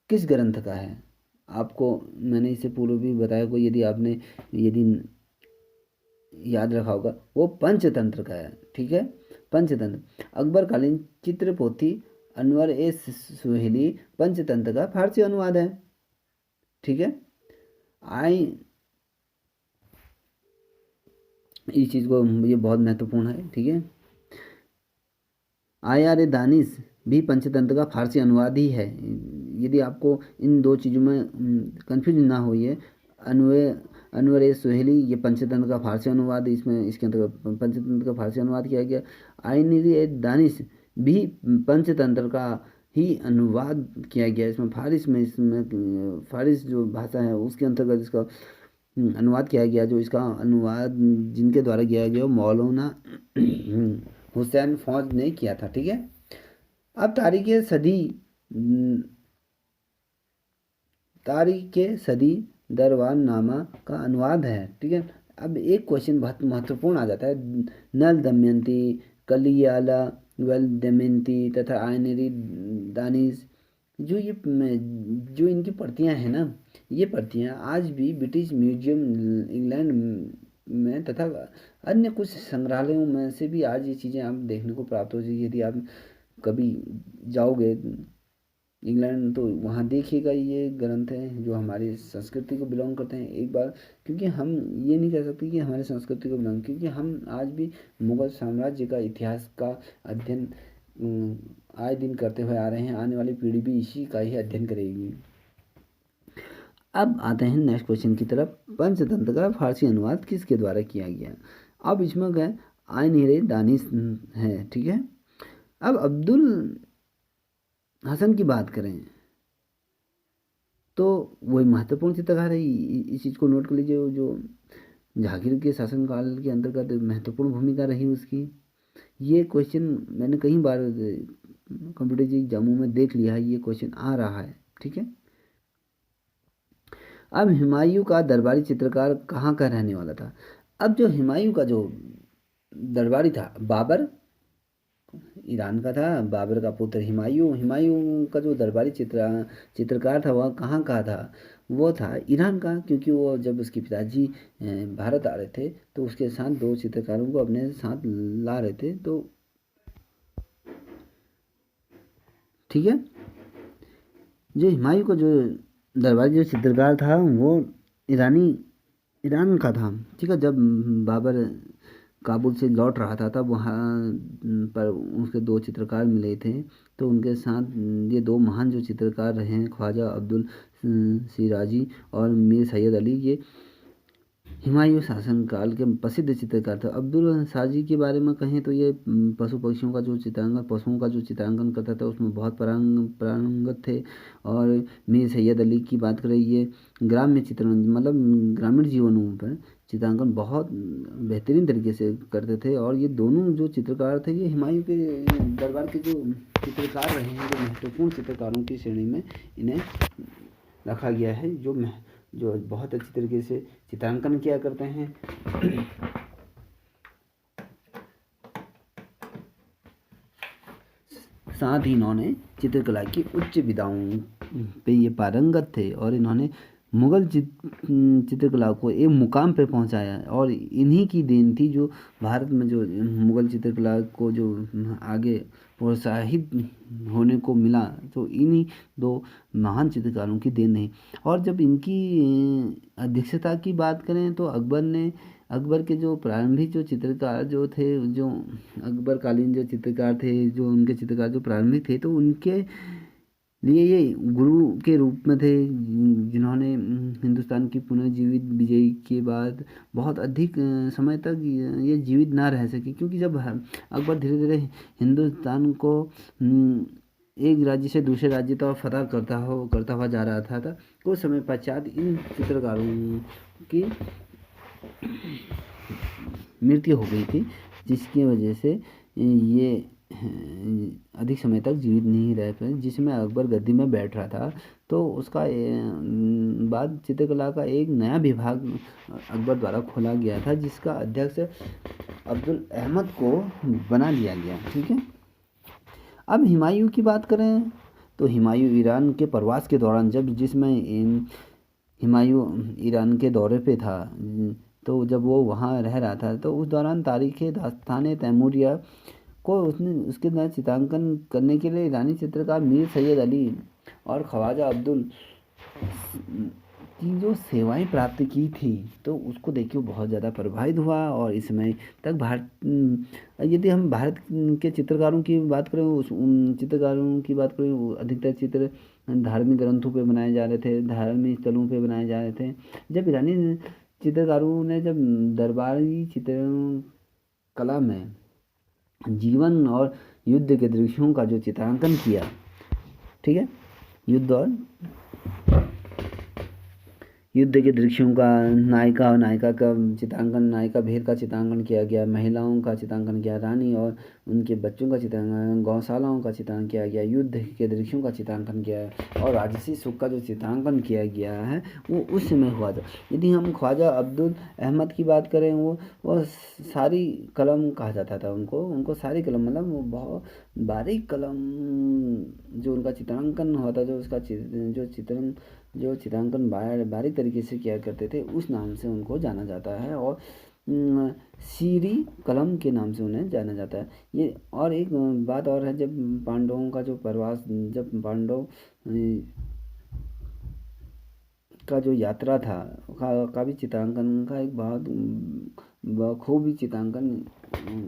किस ग्रंथ का है। आपको मैंने इससे पूर्व भी बताया, को यदि आपने यदि याद रखा होगा, वो पंचतंत्र का है। ठीक है, पंचतंत्र अकबर कालीन चित्र पोथी अनवर ए सुहेली पंचतंत्र का फारसी अनुवाद है। ठीक है, आई इस चीज़ को, ये बहुत महत्वपूर्ण है। ठीक है, आयार दानिश भी पंचतंत्र का फारसी अनुवाद ही है। यदि आपको इन दो चीज़ों में कंफ्यूज ना हो, ये अनवर ए सुहेली ये पंचतंत्र का फारसी अनुवाद, इसमें इसके अंतर्गत पंचतंत्र का फारसी अनुवाद किया गया। आयनिर ए दानिश भी पंचतंत्र का ही अनुवाद किया गया, इसमें फारिस जो भाषा है उसके अंतर्गत इसका अनुवाद किया गया। जो इसका अनुवाद जिनके द्वारा किया गया मौलाना हुसैन फौज ने किया था। ठीक है, अब तारीख सदी दरबार नामा का अनुवाद है। ठीक है, अब एक क्वेश्चन बहुत महत्वपूर्ण आ जाता है। नल दमयंती, कलियाला, वेल दमयंती तथा आयनरी दानिश, जो इनकी प्रतियां हैं ना, ये प्रतियां आज भी ब्रिटिश म्यूजियम इंग्लैंड में तथा अन्य कुछ संग्रहालयों में से भी आज ये चीज़ें आप देखने को प्राप्त हो जाएगी। यदि आप कभी जाओगे इंग्लैंड तो वहाँ देखिएगा, ये ग्रंथ हैं जो हमारी संस्कृति को बिलोंग करते हैं। एक बार, क्योंकि हम ये नहीं कह सकते कि हमारी संस्कृति को बिलोंग, क्योंकि हम आज भी मुग़ल साम्राज्य का इतिहास का अध्ययन आए दिन करते हुए आ रहे हैं। आने वाली पीढ़ी भी इसी का ही अध्ययन करेगी। अब आते हैं नेक्स्ट क्वेश्चन की तरफ। पंचतंत्र का फारसी अनुवाद किसके द्वारा किया गया। अब इसमें क्या आयन दानिश है। ठीक है, अब अब्दुल हसन की बात करें तो वही महत्वपूर्ण चित्रकार है। इस चीज़ को नोट कर लीजिए। जो जहांगीर के शासनकाल के अंतर्गत महत्वपूर्ण भूमिका रही उसकी। ये क्वेश्चन मैंने कई बार कॉम्पिटिटिव एग्जामों में देख लिया है, ये क्वेश्चन आ रहा है। ठीक है। अब हुमायूं का दरबारी चित्रकार कहाँ का रहने वाला था? अब जो हुमायूं का जो दरबारी था, बाबर ईरान का था, बाबर का पुत्र हुमायूं। हुमायूं का जो दरबारी चित्रकार था वह कहाँ का था? वो था ईरान का, क्योंकि वो जब उसके पिताजी भारत आ रहे थे तो उसके साथ दो चित्रकारों को अपने साथ ला रहे थे। तो ठीक है, जो हुमायूं का जो दरबारी जो चित्रकार था वो ईरान का था। ठीक है। जब बाबर काबुल से लौट रहा था तब वहाँ पर उसके दो चित्रकार मिले थे। तो उनके साथ ये दो महान जो चित्रकार रहे हैं, ख्वाजा अब्दुल शिराजी और मीर सैयद अली, ये हुमायूं शासनकाल के प्रसिद्ध चित्रकार थे। अब्दुल साजी के बारे में कहें तो ये पशु पक्षियों का जो चित्रांकन, पशुओं का जो चित्रांकन करता था उसमें बहुत पारंगत थे। और मीर सैयद अली की बात करें, ये ग्राम्य चित्रण मतलब ग्रामीण जीवनों पर चित्रांकन बहुत बेहतरीन तरीके से करते थे। और ये दोनों जो चित्रकार थे ये हुमायूं के दरबार के जो चित्रकार रहे हैं, जो महत्वपूर्ण चित्रकारों की श्रेणी में इन्हें रखा गया है, जो बहुत अच्छी तरीके से चित्रांकन किया करते हैं। साथ ही इन्होंने चित्रकला की उच्च विधाओं पे ये पारंगत थे और इन्होंने मुगल चित्रकला को एक मुकाम पे पहुंचाया। और इन्हीं की देन थी जो भारत में जो मुगल चित्रकला को जो आगे प्रोत्साहित होने को मिला, तो इन्हीं दो महान चित्रकारों की देन है। और जब इनकी अध्यक्षता की बात करें तो अकबर के जो प्रारंभिक जो चित्रकार जो थे, जो अकबरकालीन जो चित्रकार थे, जो उनके चित्रकार जो प्रारंभिक थे, तो उनके लिए ये गुरु के रूप में थे, जिन्होंने हिंदुस्तान की पुनर्जीवित विजय के बाद बहुत अधिक समय तक ये जीवित ना रह सके। क्योंकि जब अकबर धीरे धीरे हिंदुस्तान को एक राज्य से दूसरे राज्य तक फतह करता हुआ जा रहा था कुछ समय पश्चात इन चित्रकारों की मृत्यु हो गई थी, जिसकी वजह से ये अधिक समय तक जीवित नहीं रह पाए। जिसमें अकबर गद्दी में बैठ रहा था, तो उसका बाद चित्रकला का एक नया विभाग अकबर द्वारा खोला गया था, जिसका अध्यक्ष अब्दुल अहमद को बना दिया गया। ठीक है। अब हुमायूं की बात करें तो हुमायूं ईरान के प्रवास के दौरान जिसमें हुमायूं ईरान के दौरे पे था, तो जब वो वहाँ रह रहा था तो उस दौरान तारीख़ दास्तान तैमूरिया को उसके द्वारा चित्रांकन करने के लिए ईरानी चित्रकार मीर सैयद अली और ख्वाजा अब्दुल की जो सेवाएं प्राप्त की थी, तो उसको देख के वो बहुत ज़्यादा प्रभावित हुआ। और इस समय तक यदि हम भारत के चित्रकारों की बात करें, उन चित्रकारों की बात करें, वो अधिकतर चित्र धार्मिक ग्रंथों पे बनाए जा रहे थे, धार्मिक स्थलों पे बनाए जा रहे थे। जब ईरानी चित्रकारों ने जब दरबारी चित्रकला में जीवन और युद्ध के दृश्यों का जो चित्रांकन किया, ठीक है, युद्ध के दृश्यों का, नायिका और नायिका का चित्रांकन, नायिका भेद का चित्रांकन किया गया, महिलाओं का चित्रांकन किया, रानी और उनके बच्चों का चित्रांकन, गौशालाओं का चित्रांकन किया गया, युद्ध के दृश्यों का चित्रांकन किया है और राजसी सुख का जो चित्रांकन किया गया है वो उस समय हुआ था। यदि हम ख्वाजा अब्दुल अहमद की बात करें, वो सारी कलम कहा जाता था उनको सारी कलम, मतलब वो बहुत बारीक कलम जो उनका चित्रांकन होता, जो चित्रांकन बारीक तरीके से किया करते थे, उस नाम से उनको जाना जाता है और शीरी कलम के नाम से उन्हें जाना जाता है। ये और एक बात और है, जब पांडवों का जो प्रवास, जब पांडव का जो यात्रा था का भी चित्रांकन का एक बहुत बखूबी चित्रांकन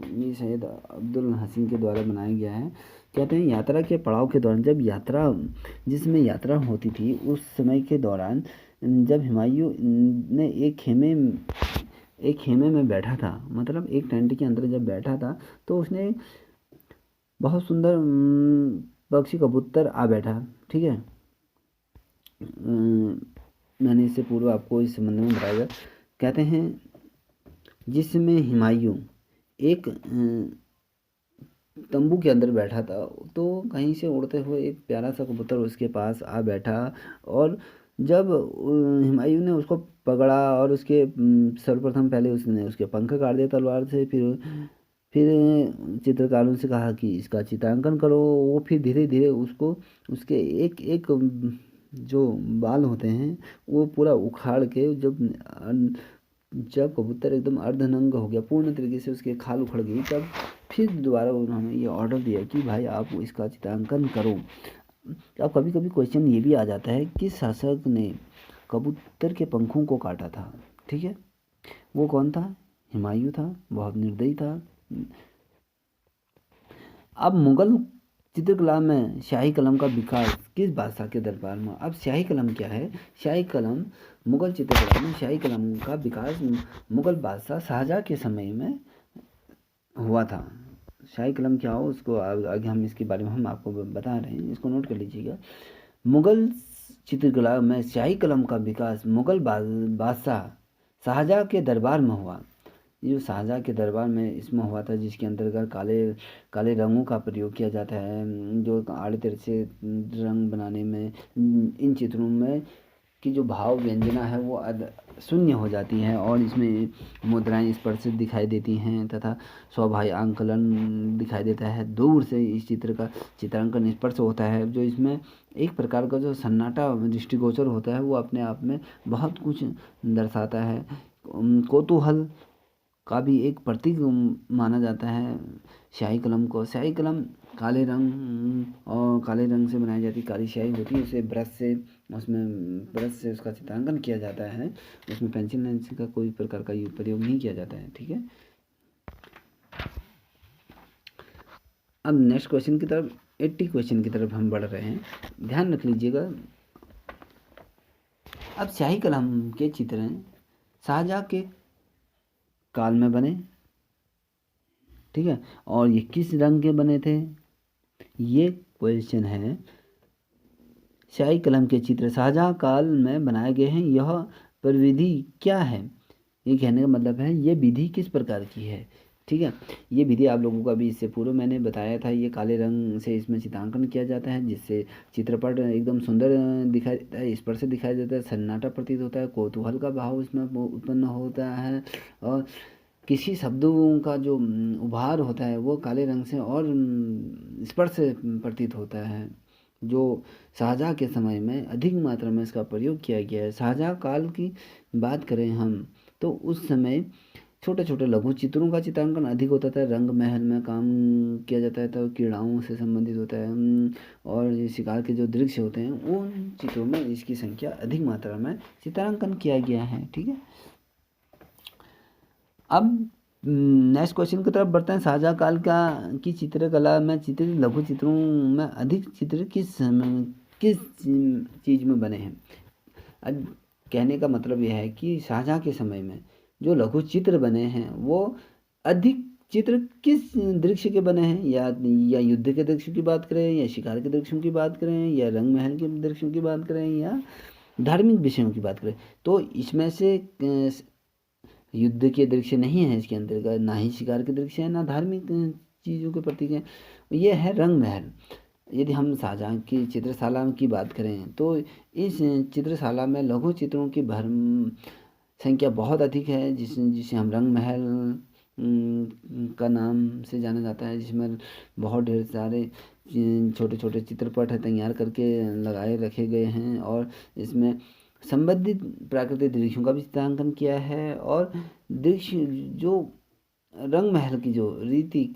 मीर सैयद अब्दुल हसीन के द्वारा बनाया गया है। कहते हैं यात्रा के पड़ाव के दौरान, जिसमें यात्रा होती थी, उस समय के दौरान जब हुमायूं ने एक खेमे में बैठा था, मतलब एक टेंट के अंदर जब बैठा था, तो उसने बहुत सुंदर पक्षी कबूतर आ बैठा। ठीक है। मैंने इससे पूर्व आपको इस संबंध में बताया था। कहते हैं जिसमें हुमायूं एक तंबू के अंदर बैठा था, तो कहीं से उड़ते हुए एक प्यारा सा कबूतर उसके पास आ बैठा, और जब हुमायूं ने उसको पकड़ा और उसके सर्वप्रथम पहले उसने उसके पंख काट दिए तलवार से, फिर चित्रकारों से कहा कि इसका चित्रांकन करो। वो फिर धीरे धीरे उसको उसके एक एक जो बाल होते हैं वो पूरा उखाड़ के, जब कबूतर एकदम अर्धनंग हो गया, पूर्ण तरीके से उसके खाल उखड़ गई, तब फिर दोबारा उन्होंने ये ऑर्डर दिया कि भाई आप इसका चित्रांकन करो। अब कभी कभी क्वेश्चन ये भी आ जाता है कि शासक ने कबूतर के पंखों को काटा था, ठीक है, वो कौन था? हुमायूं था, बहुत निर्दयी था। अब मुगल चित्रकला में शाही कलम का विकास किस बादशाह के दरबार में? अब शाही कलम क्या है? शाही कलम, मुगल चित्रकला में शाही कलम का विकास मुगल बादशाह शाहजहाँ के समय में हुआ था। शाही कलम क्या हो उसको आगे हम इसके बारे में हम आपको बता रहे हैं, इसको नोट कर लीजिएगा। मुगल चित्रकला में शाही कलम का विकास मुगल बादशाह शाहजहाँ के दरबार में हुआ। ये जो शाहजहाँ के दरबार में इसमें हुआ था, जिसके अंतर्गत काले काले रंगों का प्रयोग किया जाता है, जो आड़े तिरछे रंग बनाने में इन चित्रों में की जो भाव व्यंजना है वो शून्य हो जाती है, और इसमें मुद्राएं स्पर्शित दिखाई देती हैं तथा स्वाभाविक आंकलन दिखाई देता है। दूर से इस चित्र का चित्रांकन स्पर्श होता है, जो इसमें एक प्रकार का जो सन्नाटा दृष्टिगोचर होता है वो अपने आप में बहुत कुछ दर्शाता है। कौतूहल का भी एक प्रतीक माना जाता है स्याही कलम को। स्याही कलम काले रंग से बनाई जाती काली स्याही होती है, उसे ब्रश से उसका चित्रांकन किया जाता है, उसमें पेंसिल लेंस का कोई प्रकार का प्रयोग नहीं किया जाता है, ठीक है। अब नेक्स्ट क्वेश्चन की तरफ 80 क्वेश्चन की तरफ हम बढ़ रहे हैं, ध्यान रख लीजिएगा। अब स्याही कलम के चित्र शाहजहाँ के काल में बने, ठीक है, और ये किस रंग के बने थे, ये क्वेश्चन है। स्याही कलम के चित्र शाहजहाँ काल में बनाए गए हैं, यह प्रविधि क्या है? ये कहने का मतलब है ये विधि किस प्रकार की है, ठीक है। ये विधि आप लोगों का भी इससे पूर्व मैंने बताया था। ये काले रंग से इसमें चित्रांकन किया जाता है, जिससे चित्रपट एकदम सुंदर दिखाई देता है, स्पर्श से दिखाई देता है, सन्नाटा प्रतीत होता है, कौतूहल का भाव इसमें उत्पन्न होता है, और किसी शब्दों का जो उभार होता है वो काले रंग से और स्पर्श से प्रतीत होता है, जो शाहजहाँ के समय में अधिक मात्रा में इसका प्रयोग किया गया है। शाहजहाँ काल की बात करें हम तो उस समय छोटे छोटे लघु चित्रों का चित्रांकन अधिक होता था, रंग महल में काम किया जाता है, तो क्रीड़ाओं से संबंधित होता है, और ये शिकार के जो दृश्य होते हैं उन चित्रों में इसकी संख्या अधिक मात्रा में चित्रांकन किया गया है, ठीक है। अब नेक्स्ट क्वेश्चन की तरफ बढ़ते हैं। शाहजहाँ काल की चित्रकला में चित्रित लघु चित्रों में अधिक चित्र किस चीज़ में बने हैं? अब कहने का मतलब यह है कि शाहजहाँ के समय में जो लघु चित्र बने हैं वो अधिक चित्र किस दृश्य के बने हैं, या युद्ध के दृश्य की बात करें, या शिकार के दृश्यों की बात करें, या रंग महल के दृश्यों की बात करें, या धार्मिक विषयों की बात करें, तो इसमें से युद्ध के दृश्य नहीं है इसके अंतर्गत, ना ही शिकार के दृश्य है, ना धार्मिक चीज़ों के प्रतीक हैं। ये है रंग महल। यदि हम शाहजहाँ की चित्रशाला की बात करें तो इस चित्रशाला में लघु चित्रों की संख्या बहुत अधिक है, जिसे हम रंग महल का नाम से जाना जाता है, जिसमें बहुत ढेर सारे छोटे छोटे चित्रपट तैयार करके लगाए रखे गए हैं, और इसमें संबंधित प्राकृतिक दृश्यों का भी चित्रांकन किया है, और दृश्य जो रंग महल की जो रीति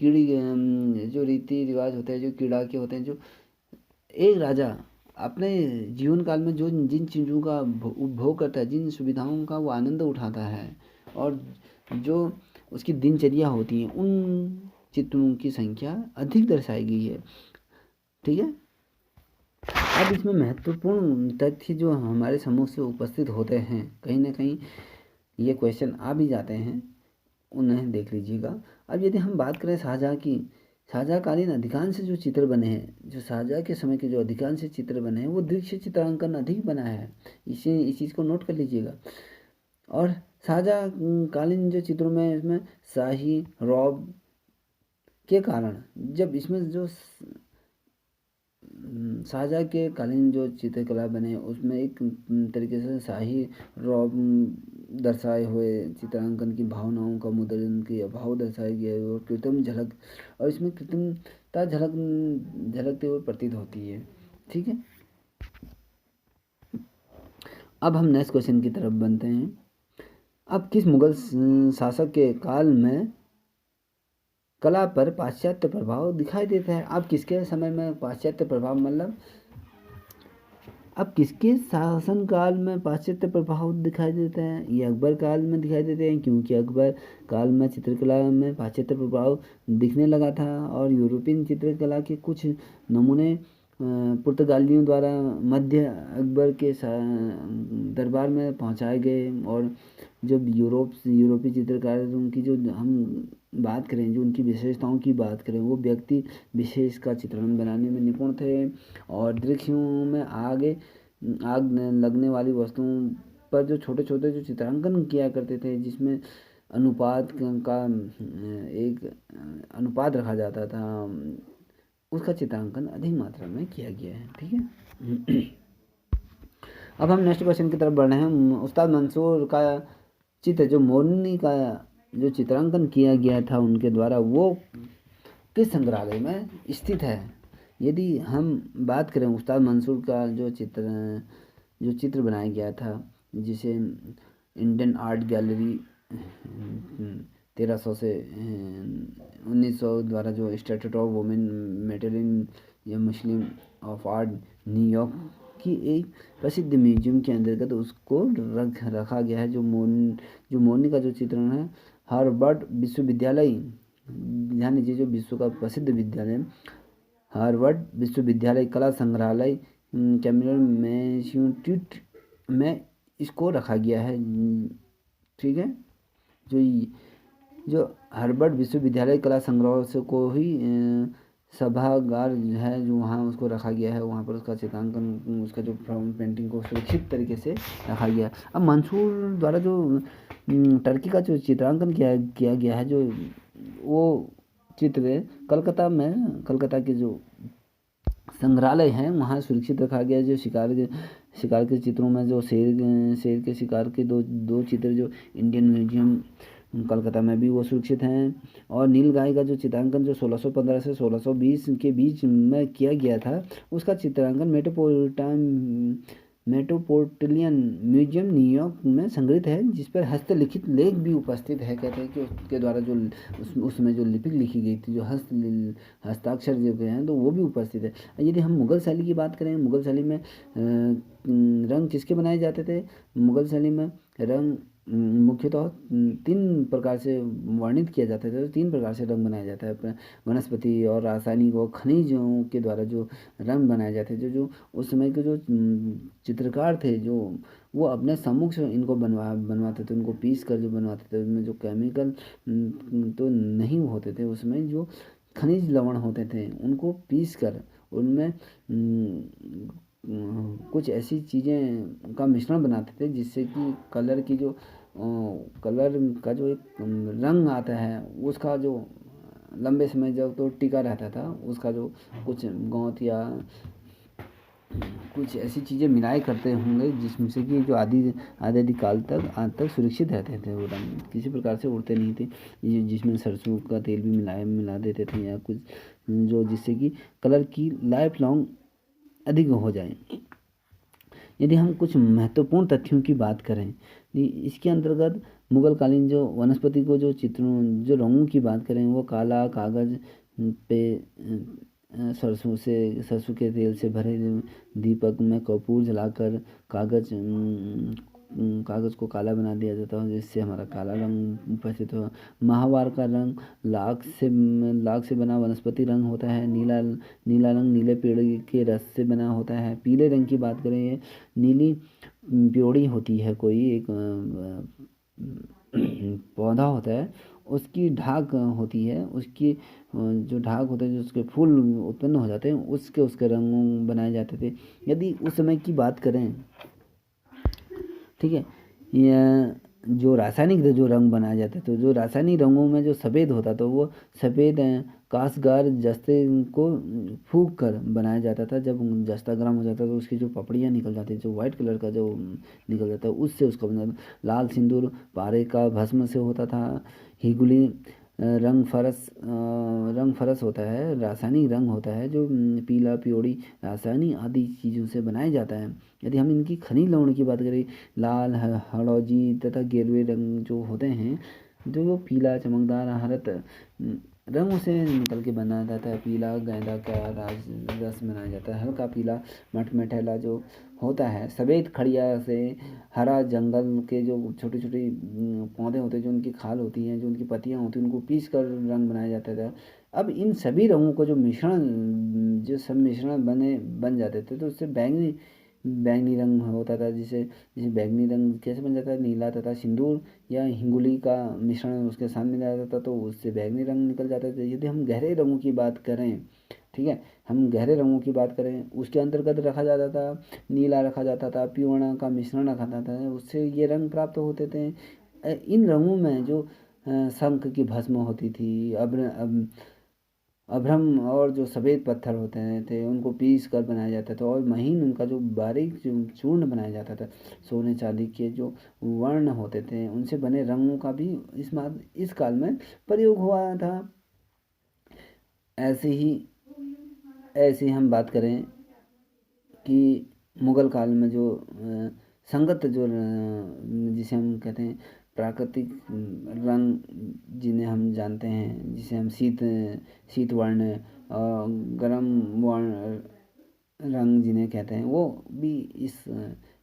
रिवाज होते हैं, जो क्रीड़ा के होते हैं, जो एक राजा अपने जीवन काल में जो जिन चीज़ों का उपभोग करता है, जिन सुविधाओं का वो आनंद उठाता है, और जो उसकी दिनचर्या होती है, उन चित्रों की संख्या अधिक दर्शाई गई है, ठीक है। अब इसमें महत्वपूर्ण तथ्य जो हमारे समूह से उपस्थित होते हैं, कहीं ना कहीं ये क्वेश्चन आ भी जाते हैं, उन्हें देख लीजिएगा। अब यदि हम बात करें शाहजहाँ की शाहजहाँकालीन अधिकांश जो चित्र बने हैं, जो शाहजहाँ के समय के जो अधिकांश चित्र बने हैं वो दृश्य चित्रांकन अधिक बना है। इस चीज़ को नोट कर लीजिएगा। और शाहजहाँ कालीन जो चित्रों में इसमें शाही रौब के कारण, जब इसमें जो शाहजहाँ के कालीन जो चित्रकला बने उसमें एक तरीके से शाही रौब दर्शाए हुए चित्रांकन की भावनाओं का मुद्रण की अभाव दर्शाया गया है और कृत्रिम झलक, और इसमें कृत्रिमता झलकते हुए प्रतीत होती है। ठीक है, अब हम नेक्स्ट क्वेश्चन की तरफ बनते हैं। अब किस मुगल शासक के काल में कला पर पाश्चात्य प्रभाव दिखाई देता है? अब किसके समय में पाश्चात्य प्रभाव, मतलब अब किसके शासन काल में पाश्चात्य प्रभाव दिखाई देता है? ये अकबर काल में दिखाई देते हैं, क्योंकि अकबर काल में चित्रकला में पाश्चात्य प्रभाव दिखने लगा था और यूरोपियन चित्रकला के कुछ नमूने पुर्तगालियों द्वारा मध्य अकबर के दरबार में पहुंचाए गए। और जब यूरोपीय चित्रकारों की जो हम बात करें, जो उनकी विशेषताओं की बात करें, वो व्यक्ति विशेष का चित्रण बनाने में निपुण थे और दृश्यों में आग लगने वाली वस्तुओं पर जो छोटे छोटे जो चित्रांकन किया करते थे, जिसमें अनुपात का एक अनुपात रखा जाता था, उसका चित्रांकन अधिक मात्रा में किया गया है। ठीक है, अब हम नेक्स्ट क्वेश्चन की तरफ बढ़ रहे हैं। उस्ताद मंसूर का चित्र जो मोरनी का जो चित्रांकन किया गया था उनके द्वारा, वो किस संग्रहालय में स्थित है? यदि हम बात करें उस्ताद मंसूर का जो चित्र बनाया गया था, जिसे इंडियन आर्ट गैलरी 1300 से 1900 द्वारा जो इंस्टीट्यूट ऑफ वुमेन मेटेरियल या मुस्लिम ऑफ आर्ट न्यूयॉर्क की एक प्रसिद्ध म्यूजियम के अंतर्गत उसको रखा गया है। जो मोरनी का जो चित्रण है, हार्वर्ड विश्वविद्यालय, ध्यान दीजिए, जो विश्व का प्रसिद्ध विद्यालय हार्वर्ड विश्वविद्यालय कला संग्रहालय कैम्ब्रिज मैसेच्यूसेट्स में इसको रखा गया है। ठीक है, जो हार्वर्ड विश्वविद्यालय कला संग्रह से को ही सभागार है, जो वहाँ उसको रखा गया है, वहाँ पर उसका चित्रांकन, उसका जो पेंटिंग को सुरक्षित तरीके से रखा गया। अब मंसूर द्वारा जो टर्की का जो चित्रांकन किया गया है, जो वो चित्र कलकत्ता के जो संग्रहालय हैं वहाँ सुरक्षित रखा गया है। जो शिकार के चित्रों में जो शेर के शिकार के दो चित्र जो इंडियन म्यूजियम कलकत्ता में भी वो सुरक्षित हैं। और नीलगाय का जो चित्रांकन जो 1615 से 1620 के बीच में किया गया था, उसका चित्रांकन मेट्रोपोलिटन म्यूजियम न्यूयॉर्क में संग्रहित है, जिस पर हस्तलिखित लेख भी उपस्थित है। कहते हैं कि उसके द्वारा जो उसमें जो लिपि लिखी गई थी, जो हस्ताक्षर जो हैं, तो वो भी उपस्थित है। यदि हम मुगल शैली की बात करें, मुगल शैली में रंग किसके बनाए जाते थे? मुगल शैली में रंग मुख्यतः 3 प्रकार से वर्णित किया जाता है। तो 3 प्रकार से रंग बनाया जाता है, वनस्पति और रासायनिक और खनिजों के द्वारा जो रंग बनाए जाते हैं। जो उस समय के जो चित्रकार थे, जो वो अपने सम्मुख से इनको बनवाते थे, उनको पीस कर जो बनवाते थे, उसमें जो केमिकल तो नहीं होते थे, उसमें जो खनिज लवण होते थे उनको पीस कर उनमें कुछ ऐसी चीज़ें का मिश्रण बनाते थे, जिससे कि कलर का जो एक रंग आता है, उसका जो लंबे समय जब तो टिका रहता था, उसका जो कुछ गौत या कुछ ऐसी चीज़ें मिलाए करते होंगे, जिसमें से कि जो आदि काल तक सुरक्षित रहते थे। वो रंग किसी प्रकार से उड़ते नहीं थे, जिसमें सरसों का तेल भी मिला देते थे या कुछ, जो जिससे कि कलर की लाइफ लॉन्ग अधिक हो जाए। यदि हम कुछ महत्वपूर्ण तथ्यों की बात करें, इसके अंतर्गत मुगलकालीन जो वनस्पति को जो चित्रों जो रंगों की बात करें, वो काला कागज़ पे सरसों के तेल से भरे दीपक में कपूर जलाकर कागज़ को काला बना दिया जाता है, जिससे हमारा काला रंग उपस्थित हो। माहवार का रंग लाख से बना वनस्पति रंग होता है। नीला रंग नीले पेड़ के रस से बना होता है। पीले रंग की बात करें, ये नीली प्योड़ी होती है, कोई एक पौधा होता है, उसकी ढाक होती है, उसकी जो ढाक होता है, जो उसके फूल उत्पन्न हो जाते हैं, उसके उसके रंग बनाए जाते थे। यदि उस समय की बात करें, ठीक है, या जो रासायनिक जो रंग बनाए जाते, तो जो रासायनिक रंगों में जो सफ़ेद होता, तो वो सफ़ेद कांचगार जस्ते को फूंक कर बनाया जाता था। जब जस्ता गर्म हो जाता तो उसकी जो पपड़ियाँ निकल जाती, जो वाइट कलर का जो निकल जाता है, उससे उसका बना। लाल सिंदूर पारे का भस्म से होता था। हिगुली रंग फरस होता है, रासायनिक रंग होता है, जो पीला पियोड़ी रासायनिक आदि चीज़ों से बनाया जाता है। यदि हम इनकी खनिज लवण की बात करें, लाल हलौजी तथा गेरुए रंग जो होते हैं, जो वो पीला चमकदार हरत रंगों से निकल के बनाया जाता है। पीला गेंदा का रस बनाया जाता है। हल्का पीला मटमैला जो होता है। सफ़ेद खड़िया से हरा जंगल के जो छोटे छोटे पौधे होते हैं, जो उनकी खाल होती हैं, जो उनकी पत्तियाँ होती हैं, उनको पीस कर रंग बनाया जाता था। अब इन सभी रंगों को जो सब मिश्रण बन जाते थे, तो उससे बैंगनी बैंगनी रंग होता था। जिसे जिसे बैंगनी रंग कैसे बन जाता है, नीला तथा सिंदूर या हिंगुली का मिश्रण उसके साथ मिलाया जाता था, तो उससे बैंगनी रंग निकल जाता था। यदि हम गहरे रंगों की बात करें, ठीक है, हम गहरे रंगों की बात करें, उसके अंतर्गत रखा जाता था नीला, रखा जाता था पीवड़ा का मिश्रण रखा जाता था, उससे ये रंग प्राप्त होते थे। इन रंगों में जो शंख की भस्म होती थी, अभ्रम और जो सफ़ेद पत्थर होते थे, उनको पीस कर बनाया जाता था, और महीन उनका जो बारीक चूर्ण बनाया जाता था। सोने चांदी के जो वर्ण होते थे, उनसे बने रंगों का भी इस काल में प्रयोग हुआ था। ऐसे ही हम बात करें कि मुगल काल में जो संगत जो जिसे हम कहते हैं प्राकृतिक रंग, जिन्हें हम जानते हैं, जिसे हम शीत वर्ण और गर्म वर्ण रंग जिन्हें कहते हैं, वो भी इस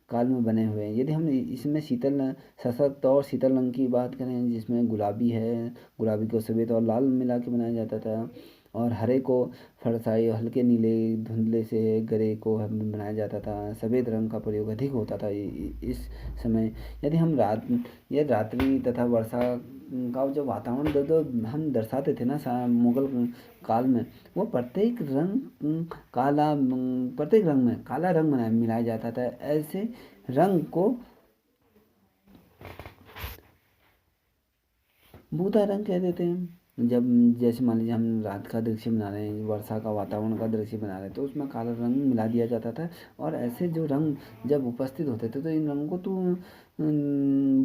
काल में बने हुए हैं। यदि हम इसमें शीतल सशक्त और शीतल रंग की बात करें, जिसमें गुलाबी है, गुलाबी को सफ़ेद और लाल मिला के बनाया जाता था, और हरे को फरसाई हल्के नीले धुंधले से गरे को हम बनाया जाता था। सफ़ेद रंग का प्रयोग अधिक होता था इस समय। यदि हम रात्रि तथा वर्षा का जो वातावरण जो हम दर्शाते थे ना मुगल काल में, वो प्रत्येक रंग में काला रंग मिलाया जाता था। ऐसे रंग को भूता रंग कह देते हैं। जब जैसे मान लीजिए हम रात का दृश्य बना रहे हैं, वर्षा का वातावरण का दृश्य बना रहे हैं, तो उसमें काला रंग मिला दिया जाता था। और ऐसे जो रंग जब उपस्थित होते थे, तो इन रंगों को तो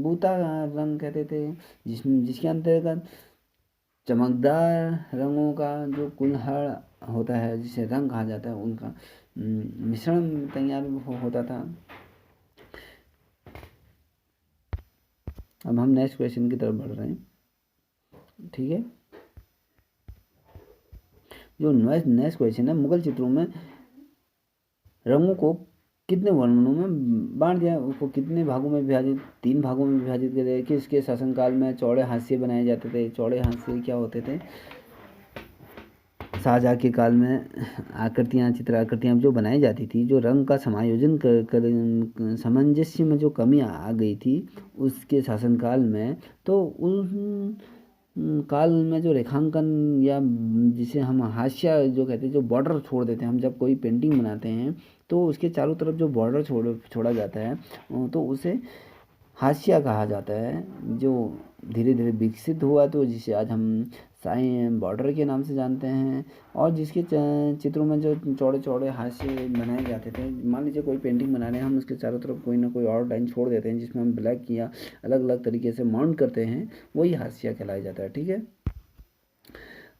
बूता रंग कहते थे, जिसके अंतर्गत चमकदार रंगों का जो कुल्हड़ होता है, जिसे रंग कहा जाता है, उनका मिश्रण तैयार होता था। अब हम नेक्स्ट क्वेश्चन की तरफ बढ़ रहे हैं, ठीक है। जो नेक्स्ट क्वेश्चन है, मुगल चित्रों में रंगों को कितने वर्णों में बांट दिया, उसको कितने भागों में विभाजित, 3 भागों में विभाजित कर दिया। किसके शासनकाल में चौड़े हास्य बनाए जाते थे। चौड़े हास्य क्या होते थे, शाहजहाँ के काल में चित्र आकृतियाँ जो बनाई जाती थी, जो रंग का समायोजन कर सामंजस्य में जो कमी आ गई थी उसके शासनकाल में, तो उन काल में जो रेखांकन या जिसे हम हाशिया जो कहते हैं, जो बॉर्डर छोड़ देते हैं, हम जब कोई पेंटिंग बनाते हैं तो उसके चारों तरफ जो बॉर्डर छोड़ा जाता है, तो उसे हाशिया कहा जाता है, जो धीरे धीरे विकसित हुआ, तो जिसे आज हम साइन बॉर्डर के नाम से जानते हैं। और जिसके चित्रों में जो चौड़े चौड़े हाशिए बनाए जाते थे, मान लीजिए कोई पेंटिंग बना रहे हैं, हम उसके चारों तरफ कोई ना कोई और लाइन छोड़ देते हैं, जिसमें हम ब्लैक या अलग अलग तरीके से माउंट करते हैं, वही हाशिया कहलाया जाता है, ठीक है।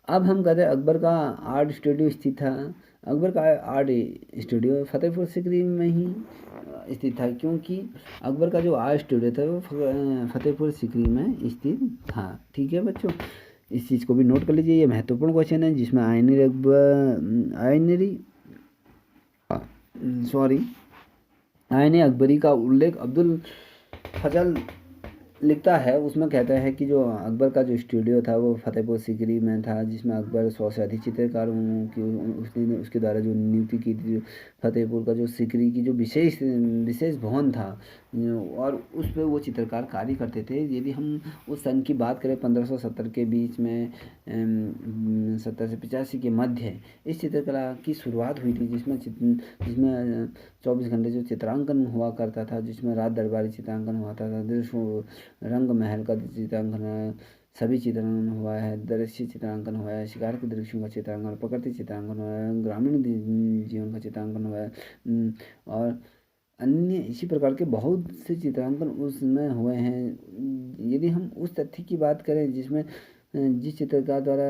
अब हम कहते हैं अकबर का आर्ट स्टूडियो स्थित था। अकबर का आर्ट स्टूडियो फतेहपुर सीकरी में ही स्थित था, क्योंकि अकबर का जो आर्ट स्टूडियो था वो फतेहपुर सीकरी में स्थित था, ठीक है बच्चों। इस चीज़ को भी नोट कर लीजिए, ये महत्वपूर्ण क्वेश्चन है, जिसमें आईने अकबरी का उल्लेख अब्दुल फजल लिखता है। उसमें कहता है कि जो अकबर का जो स्टूडियो था वो फतेहपुर सीकरी में था, जिसमें अकबर 100 से अधिक चित्रकारों की उसके द्वारा जो नियुक्ति की थी। फतेहपुर का जो सीकरी की जो विशेष भवन था, और उस पे वो चित्रकार कार्य करते थे। यदि हम उस सन की बात करें 1570 के बीच में 70 से 85 के मध्य इस चित्रकला की शुरुआत हुई थी, जिसमें 24 घंटे जो चित्रांकन हुआ करता था, जिसमें रात दरबारी चित्रांकन हुआ था, दृश्य रंग महल का चित्रांकन, सभी चित्रांकन हुआ है, दृश्य चित्रांकन हुआ है, शिकार के दृश्यों का चित्रांकन, प्रकृति चित्रांकन हुआ है, ग्रामीण जीवन का चित्रांकन हुआ है, और अन्य इसी प्रकार के बहुत से चित्रांकन उसमें हुए हैं। यदि हम उस तथ्य की बात करें जिसमें जिस चित्रकार द्वारा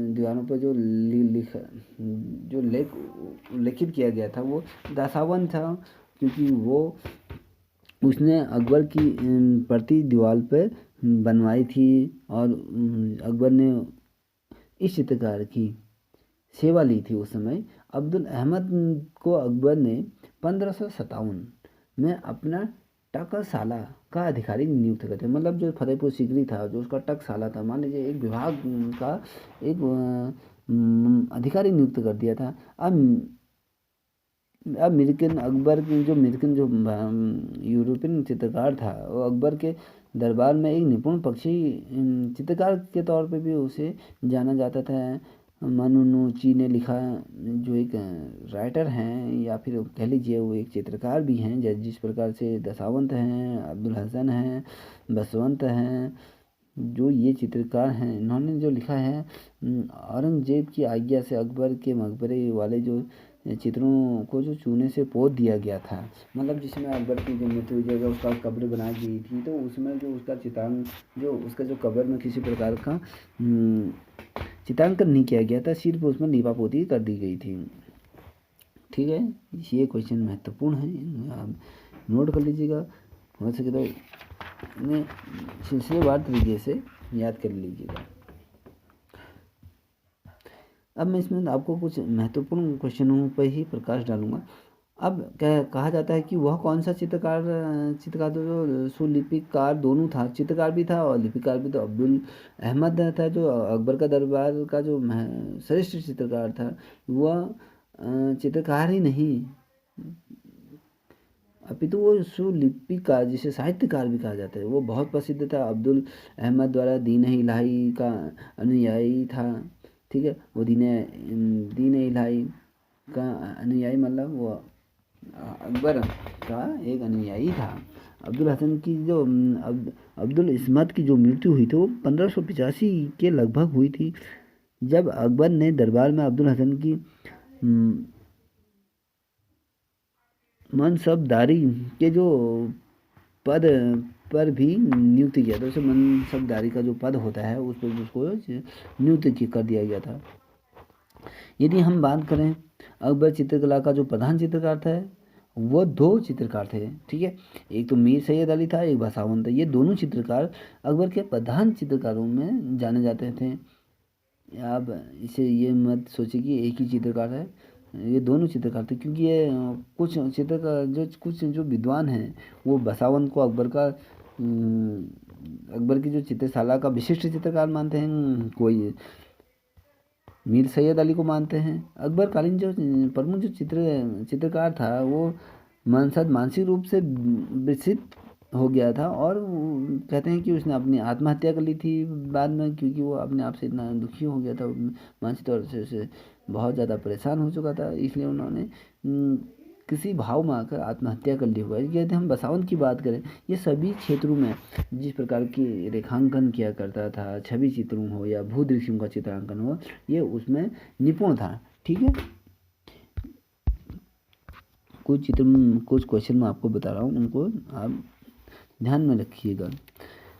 दीवारों पर जो लेख उल्लेखित किया गया था वो दशावन था, क्योंकि वो उसने अकबर की प्रति दीवार पे बनवाई थी, और अकबर ने इस चित्रकार की सेवा ली थी। उस समय अब्दुल अहमद को अकबर ने 1557 में अपना टकसाला का अधिकारी नियुक्त करते, मतलब जो फतेहपुर सीकरी था, जो उसका टकसाला था, मान लीजिए एक विभाग का एक अधिकारी नियुक्त कर दिया था। अब अकबर की जो यूरोपियन चित्रकार था, वो अकबर के दरबार में एक निपुण पक्षी चित्रकार के तौर पे भी उसे जाना जाता था। मानुनुची ने लिखा, जो एक राइटर हैं, या फिर कह लीजिए वो एक चित्रकार भी हैं, जिस प्रकार से दशावंत हैं, अब्दुल हसन हैं, बसवंत हैं, जो ये चित्रकार हैं, इन्होंने जो लिखा है औरंगजेब की आज्ञा से अकबर के मकबरे वाले जो चित्रों को जो चूने से पोत दिया गया था, मतलब जिसमें अकबर की जो मृत्यु हुई जगह उसका कब्र बनाई गई थी, तो उसमें जो उसका उसका जो कब्र में किसी प्रकार का चित्रांकन नहीं किया गया था, सिर्फ उसमें लीपापोती कर दी गई थी। ठीक है, ये क्वेश्चन महत्वपूर्ण है, आप नोट कर लीजिएगा, हो सके तो इन्हें सिलसिलेवार तरीके से याद कर लीजिएगा। अब मैं इसमें आपको कुछ महत्वपूर्ण क्वेश्चनों पर ही प्रकाश डालूंगा। अब कहा जाता है कि वह कौन सा चित्रकार जो सुलिपिकार दोनों था, चित्रकार भी था और लिपिकार भी, तो अब्दुल अहमद था, जो अकबर का दरबार का जो श्रेष्ठ चित्रकार था। वह चित्रकार ही नहीं अपितु वो सुलिपिकार, जिसे साहित्यकार भी कहा जाता है, वो बहुत प्रसिद्ध था। अब्दुल अहमद द्वारा दीन इलाही का अनुयायी था। ठीक है, वो दीन इलाही का अनुयायी, मतलब वो अकबर का एक अनुयायी था। अब्दुल हसन की जो अब्दुल इस्मत की जो मृत्यु हुई थी वो 1585 के लगभग हुई थी, जब अकबर ने दरबार में अब्दुल हसन की मनसबदारी के जो पद पर भी नियुक्त किया था। उसे मनसबदारी का जो पद होता है उस पर उसको नियुक्त कर दिया गया था। यदि हम बात करें अकबर चित्रकला का जो प्रधान चित्रकार था, वो दो चित्रकार थे। ठीक है, एक तो मीर सैयद अली था, एक बसावन था। ये दोनों चित्रकार अकबर के प्रधान चित्रकारों में जाने जाते थे। आप इसे ये मत सोचिए कि एक ही चित्रकार है, ये दोनों चित्रकार थे, क्योंकि ये कुछ जो विद्वान हैं वो बसावन को अकबर की जो चित्रशाला का विशिष्ट चित्रकार मानते हैं, कोई मीर सैयद अली को मानते हैं। अकबर कालीन जो प्रमुख जो चित्रकार था वो मानसिक रूप से विकसित हो गया था, और कहते हैं कि उसने अपनी आत्महत्या कर ली थी बाद में, क्योंकि वो अपने आप से इतना दुखी हो गया था, मानसिक तौर से बहुत ज़्यादा परेशान हो चुका था, इसलिए उन्होंने किसी भाव में आकर आत्महत्या कर ली हुआ है। यदि हम बसावन की बात करें, ये सभी क्षेत्रों में जिस प्रकार की रेखांकन किया करता था, छवि चित्रों हो या भूदृश्यों का चित्रांकन हो, ये उसमें निपुण था। ठीक है, कुछ क्वेश्चन मैं आपको बता रहा हूँ, उनको आप ध्यान में रखिएगा।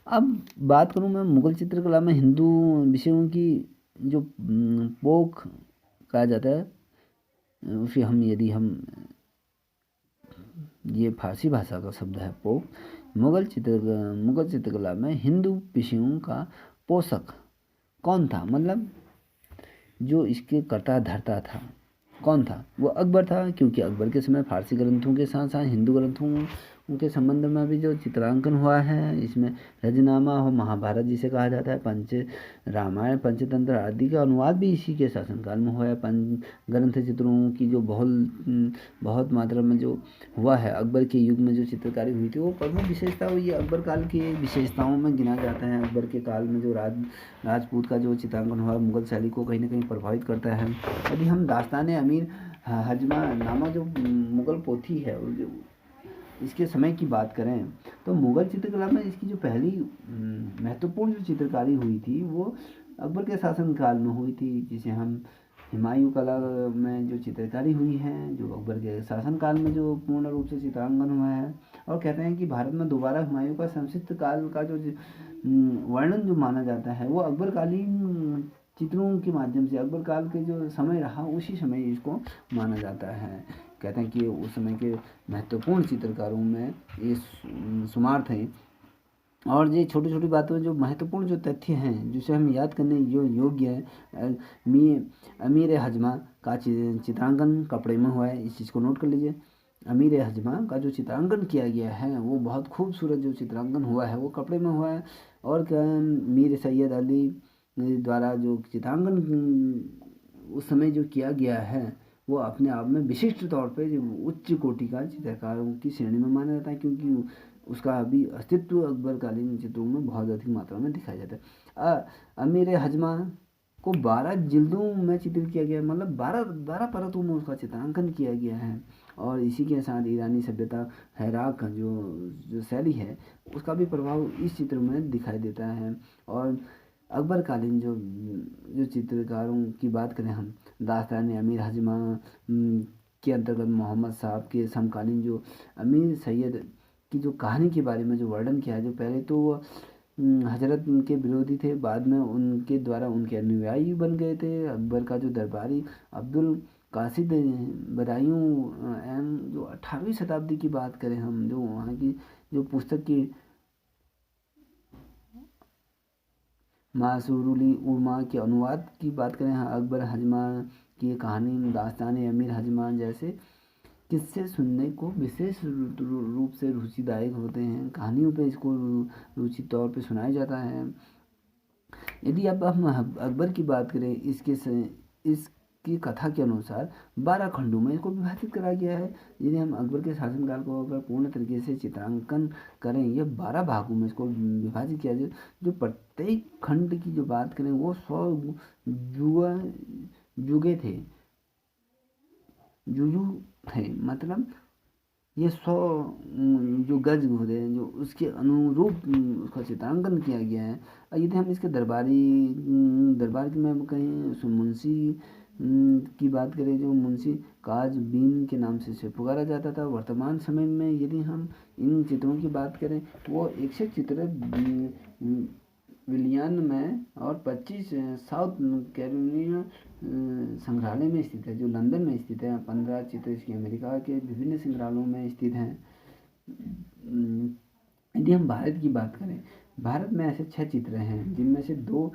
अब बात करूँ मैं मुगल चित्रकला में हिंदू विषयों की जो पोख कहा जाता है, उसे यदि हम ये फारसी भाषा का शब्द है पोख। मुगल चित्रकला में हिंदू विषयों का पोषक कौन था, मतलब जो इसके कर्ता धर्ता था कौन था, वो अकबर था, क्योंकि अकबर के समय फारसी ग्रंथों के साथ साथ हिंदू ग्रंथों उनके संबंध में अभी जो चित्रांकन हुआ है, इसमें रजनामा और महाभारत जिसे कहा जाता है, पंच रामायण, पंचतंत्र आदि का अनुवाद भी इसी के शासनकाल में हुआ है। पंच ग्रंथ चित्रों की जो बहुत मात्रा में जो हुआ है, अकबर के युग में जो चित्रकारी हुई थी वो प्रमुख विशेषता हुई है, अकबर काल की विशेषताओं में गिना जाता है। अकबर के काल में जो राजपूत का जो चित्रांकन हुआ मुगल शैली को कहीं ना कहीं प्रभावित करता है। यदि हम दास्तान अमीर हजमा नामा जो मुगल पोथी है इसके समय की बात करें तो मुगल चित्रकला में इसकी जो पहली महत्वपूर्ण जो चित्रकारी हुई थी वो अकबर के शासनकाल में हुई थी, जिसे हम हुमायूं कला में जो चित्रकारी हुई है, जो अकबर के शासनकाल में जो पूर्ण रूप से चित्रांकन हुआ है। और कहते हैं कि भारत में दोबारा हुमायूं का संक्षिप्त काल का जो वर्णन जो माना जाता है वो अकबरकालीन चित्रों के माध्यम से, अकबर काल के जो समय रहा उसी समय इसको माना जाता है। कहते हैं कि उस समय के महत्वपूर्ण चित्रकारों में ये शुमार थे। और ये छोटी छोटी बातों जो महत्वपूर्ण जो तथ्य हैं जिसे हम याद करने जो योग्य है, अमीर हजमा का चित्रांकन कपड़े में हुआ है, इस चीज़ को नोट कर लीजिए। अमीर हजमा का जो चित्रांकन किया गया है वो बहुत खूबसूरत जो चित्रांकन हुआ है वो कपड़े में हुआ है। और क्या, मीर सैयद अली द्वारा जो चित्रांकन उस समय जो किया गया है वो अपने आप में विशिष्ट तौर पे उच्च कोटि का चित्रकारों की श्रेणी में माना जाता है, क्योंकि उसका अभी अस्तित्व अकबरकालीन चित्रों में बहुत अधिक मात्रा में दिखाया जाता है। अमीर हजमा को 12 जिल्दों में चित्रित किया गया, मतलब 12 परतों में उसका चित्रांकन किया गया है। और इसी के साथ ईरानी सभ्यता हैराक जो शैली है उसका भी प्रभाव इस चित्र में दिखाई देता है। और अकबरकालीन जो चित्रकारों की बात करें हम, दास्तान अमीर हजमा के अंतर्गत मोहम्मद साहब के समकालीन जो अमीर सैयद की जो कहानी के बारे में जो वर्णन किया है, जो पहले तो वो हजरत उनके विरोधी थे, बाद में उनके द्वारा उनके अनुयायी बन गए थे। अकबर का जो दरबारी अब्दुल कासिद बदायूं जो 18वीं शताब्दी की बात करें हम, जो वहाँ की जो पुस्तक की मासूरुल उलमा के अनुवाद की बात करें, अकबर हजमा की कहानी, दास्तान अमीर हजमा जैसे किस्से सुनने को विशेष रूप से रुचिदायक होते हैं। कहानियों पे इसको रुचि तौर पे सुनाया जाता है। यदि अब हम अकबर की बात करें, इसकी कथा के अनुसार 12 खंडों में इसको विभाजित करा गया है। यदि हम अकबर के शासनकाल को अगर पूर्ण तरीके से चित्रांकन करें, यह 12 भागों में इसको विभाजित किया जाए, जो प्रत्येक खंड की जो बात करें वो 100 जुगे थे, जुजू थे, मतलब ये 100 जो गज होते हैं जो उसके अनुरूप उसका चित्रांकन किया गया है। यदि हम इसके दरबार की में कहीं मुंशी की बात करें, जो मुंशी काज बीन के नाम से इसे पुकारा जाता था। वर्तमान समय में यदि हम इन चित्रों की बात करें वो 61 चित्र विलियन में और 25 साउथ कैरोलिना संग्रहालय में स्थित है, जो लंदन में स्थित है। 15 चित्र इसके अमेरिका के विभिन्न संग्रहालयों में स्थित हैं। यदि हम भारत की बात करें, भारत में ऐसे 6 चित्र हैं, जिनमें से 2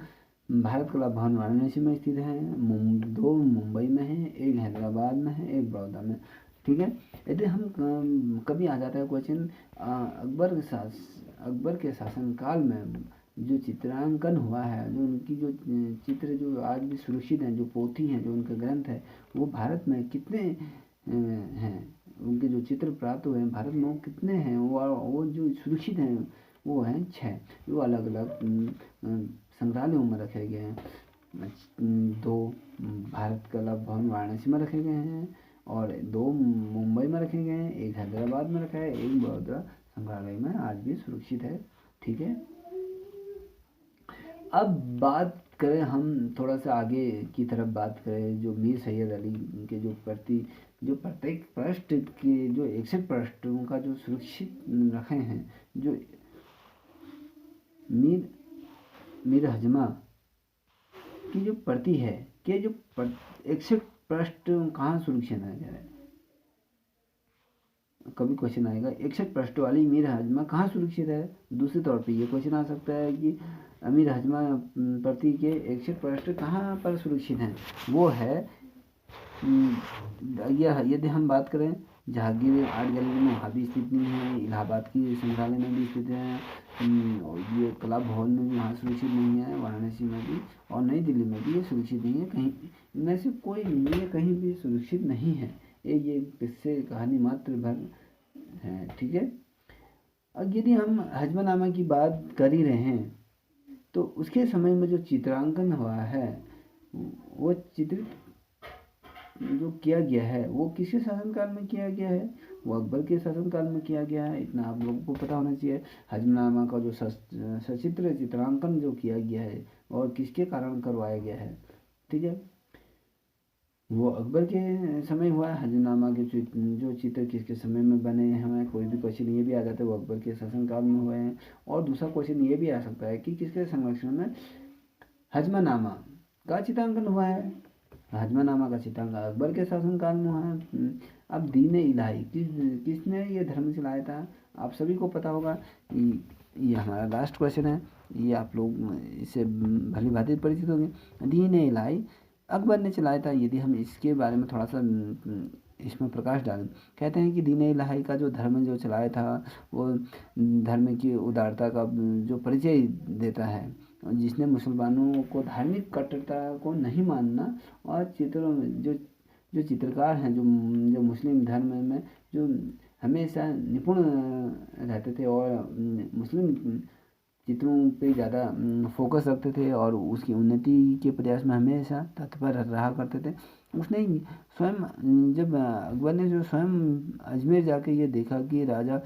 भारत कला भवन वाराणसी में स्थित हैं, 2 मुंबई में हैं, 1 हैदराबाद में है, 1 बड़ौदा में। ठीक है। यदि हम कभी आ जाता है क्वेश्चन, अकबर के शासनकाल में जो चित्रांकन हुआ है, जो उनकी जो चित्र जो आज भी सुरक्षित हैं, जो पोथी हैं, जो उनका ग्रंथ है, वो भारत में कितने हैं, उनके जो चित्र प्राप्त हुए हैं भारत में वो कितने हैं, वो जो सुरक्षित हैं वो हैं 6, जो अलग अलग संग्रहालयों में रखे गए हैं। 2 भारत कला भवन वाराणसी में रखे गए हैं और 2 मुंबई में रखे गए हैं, 1 हैदराबाद में रखा है, 1 बड़ौदा संग्रहालय में आज भी सुरक्षित है। ठीक है। अब बात करें हम थोड़ा सा आगे की तरफ बात करें, जो मीर सैयद अली के जो प्रत्येक पृष्ठ के जो 61 पृष्ठों का जो सुरक्षित रखे हैं, जो मीर हजमा की जो प्रति है कि जो 61 पृष्ठ कहाँ सुरक्षित है, कभी क्वेश्चन आएगा 61 पृष्ठ वाली मीर हजमा कहाँ सुरक्षित है। दूसरे तौर पे ये क्वेश्चन आ सकता है कि अमीर हजमा प्रति के 61 पृष्ठ कहाँ पर सुरक्षित हैं। वो है यह, यदि हम बात करें जहांगीर आर्ट गैलरी में वहाँ भी स्थित नहीं है, इलाहाबाद की संग्रहालय में भी स्थित है, और ये कला भवन में भी वहाँ सुरक्षित नहीं है, वाराणसी में भी और नई दिल्ली में भी ये सुरक्षित नहीं है, कहीं इनमें से कोई नहीं है, कहीं भी सुरक्षित नहीं है। ये किस्से कहानी मात्र भर है, ठीक है। अब यदि हम हजमनामा की बात कर ही रहे हैं तो उसके समय में जो चित्रांकन हुआ है, वो चित्रित जो किया गया है वो किसके शासनकाल में किया गया है? वो अकबर के शासनकाल में किया गया है, इतना आप लोगों को पता होना चाहिए। हजमनामा का जो सचित्र चित्रांकन जो किया गया है और किसके कारण करवाया गया है, ठीक है, वो अकबर के समय हुआ है। हजमनामा के जो चित्र किसके समय में बने हैं, कोई भी क्वेश्चन ये भी आ जाता है वो अकबर के शासनकाल में हुए हैं। और दूसरा क्वेश्चन ये भी आ सकता है कि किसके संरक्षण में हजमनामा का चित्रांकन हुआ है? हजमनामा का चित्रांकन अकबर के शासनकाल में हुआ है। अब दीन इलाही किसने ये धर्म चलाया था? आप सभी को पता होगा। ये हमारा लास्ट क्वेश्चन है, ये आप लोग इससे भली भांति परिचित होंगे। दीन इलाही अकबर ने चलाया था। यदि हम इसके बारे में थोड़ा सा इसमें प्रकाश डालें, कहते हैं कि दीन इलाही का जो धर्म जो चलाया था वो धर्म की उदारता का जो परिचय देता है, जिसने मुसलमानों को धार्मिक कट्टरता को नहीं मानना, और चित्रों में जो जो चित्रकार हैं जो मुस्लिम धर्म में जो हमेशा निपुण रहते थे और मुस्लिम चित्रों पे ज़्यादा फोकस रखते थे और उसकी उन्नति के प्रयास में हमेशा तत्पर रहा करते थे। उसने स्वयं जब अकबर ने जो स्वयं अजमेर जाके ये देखा कि राजा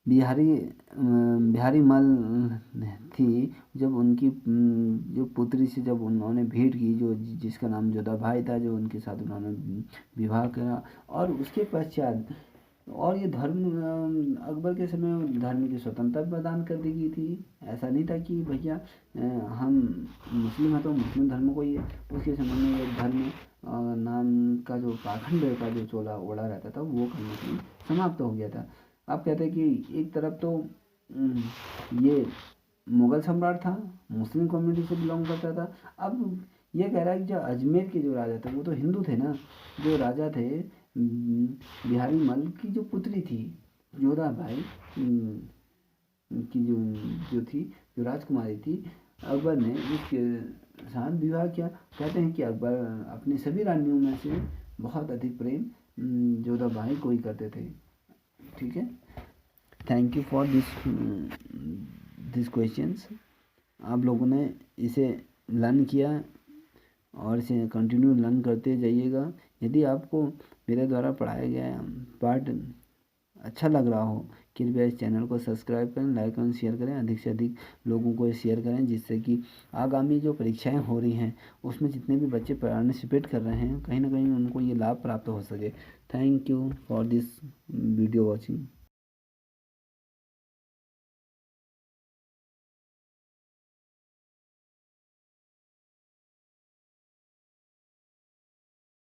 बिहारी मल थी, जब उनकी जो पुत्री से जब उन्होंने भेंट की, जो जिसका नाम जोधा भाई था, जो उनके साथ उन्होंने विवाह करा, और उसके पश्चात और ये धर्म अकबर के समय धर्म की स्वतंत्रता प्रदान कर दी गई थी। ऐसा नहीं था कि भैया हम मुस्लिम हैं तो मुस्लिम धर्म को ही है। उसके समय में ये धर्म नाम का जो पाखंड का जो चोला ओढ़ा रहता था वो कहीं ना कहीं समाप्त हो गया था। आप कहते हैं कि एक तरफ तो ये मुग़ल सम्राट था, मुस्लिम कम्युनिटी से बिलोंग करता था। अब ये कह रहा है कि जो अजमेर के जो राजा थे वो तो हिंदू थे ना। जो राजा थे बिहारी मल की जो पुत्री थी जोधा भाई की जो थी, जो राजकुमारी थी, अकबर ने उसके साथ विवाह किया। कहते हैं कि अकबर अपनी सभी रानियों में से बहुत अधिक प्रेम जोधा भाई को ही करते थे, ठीक है। Thank you for this questions. आप लोगों ने इसे लर्न किया और इसे कंटिन्यू लर्न करते जाइएगा। यदि आपको मेरे द्वारा पढ़ाया गया पार्ट अच्छा लग रहा हो, कृपया इस चैनल को सब्सक्राइब करें, लाइक और शेयर करें, अधिक से अधिक लोगों को शेयर करें, जिससे कि आगामी जो परीक्षाएं हो रही हैं उसमें जितने भी बच्चे पार्टिसिपेट कर रहे हैं कहीं ना कहीं उनको ये लाभ प्राप्त हो सके। Thank you for this video watching.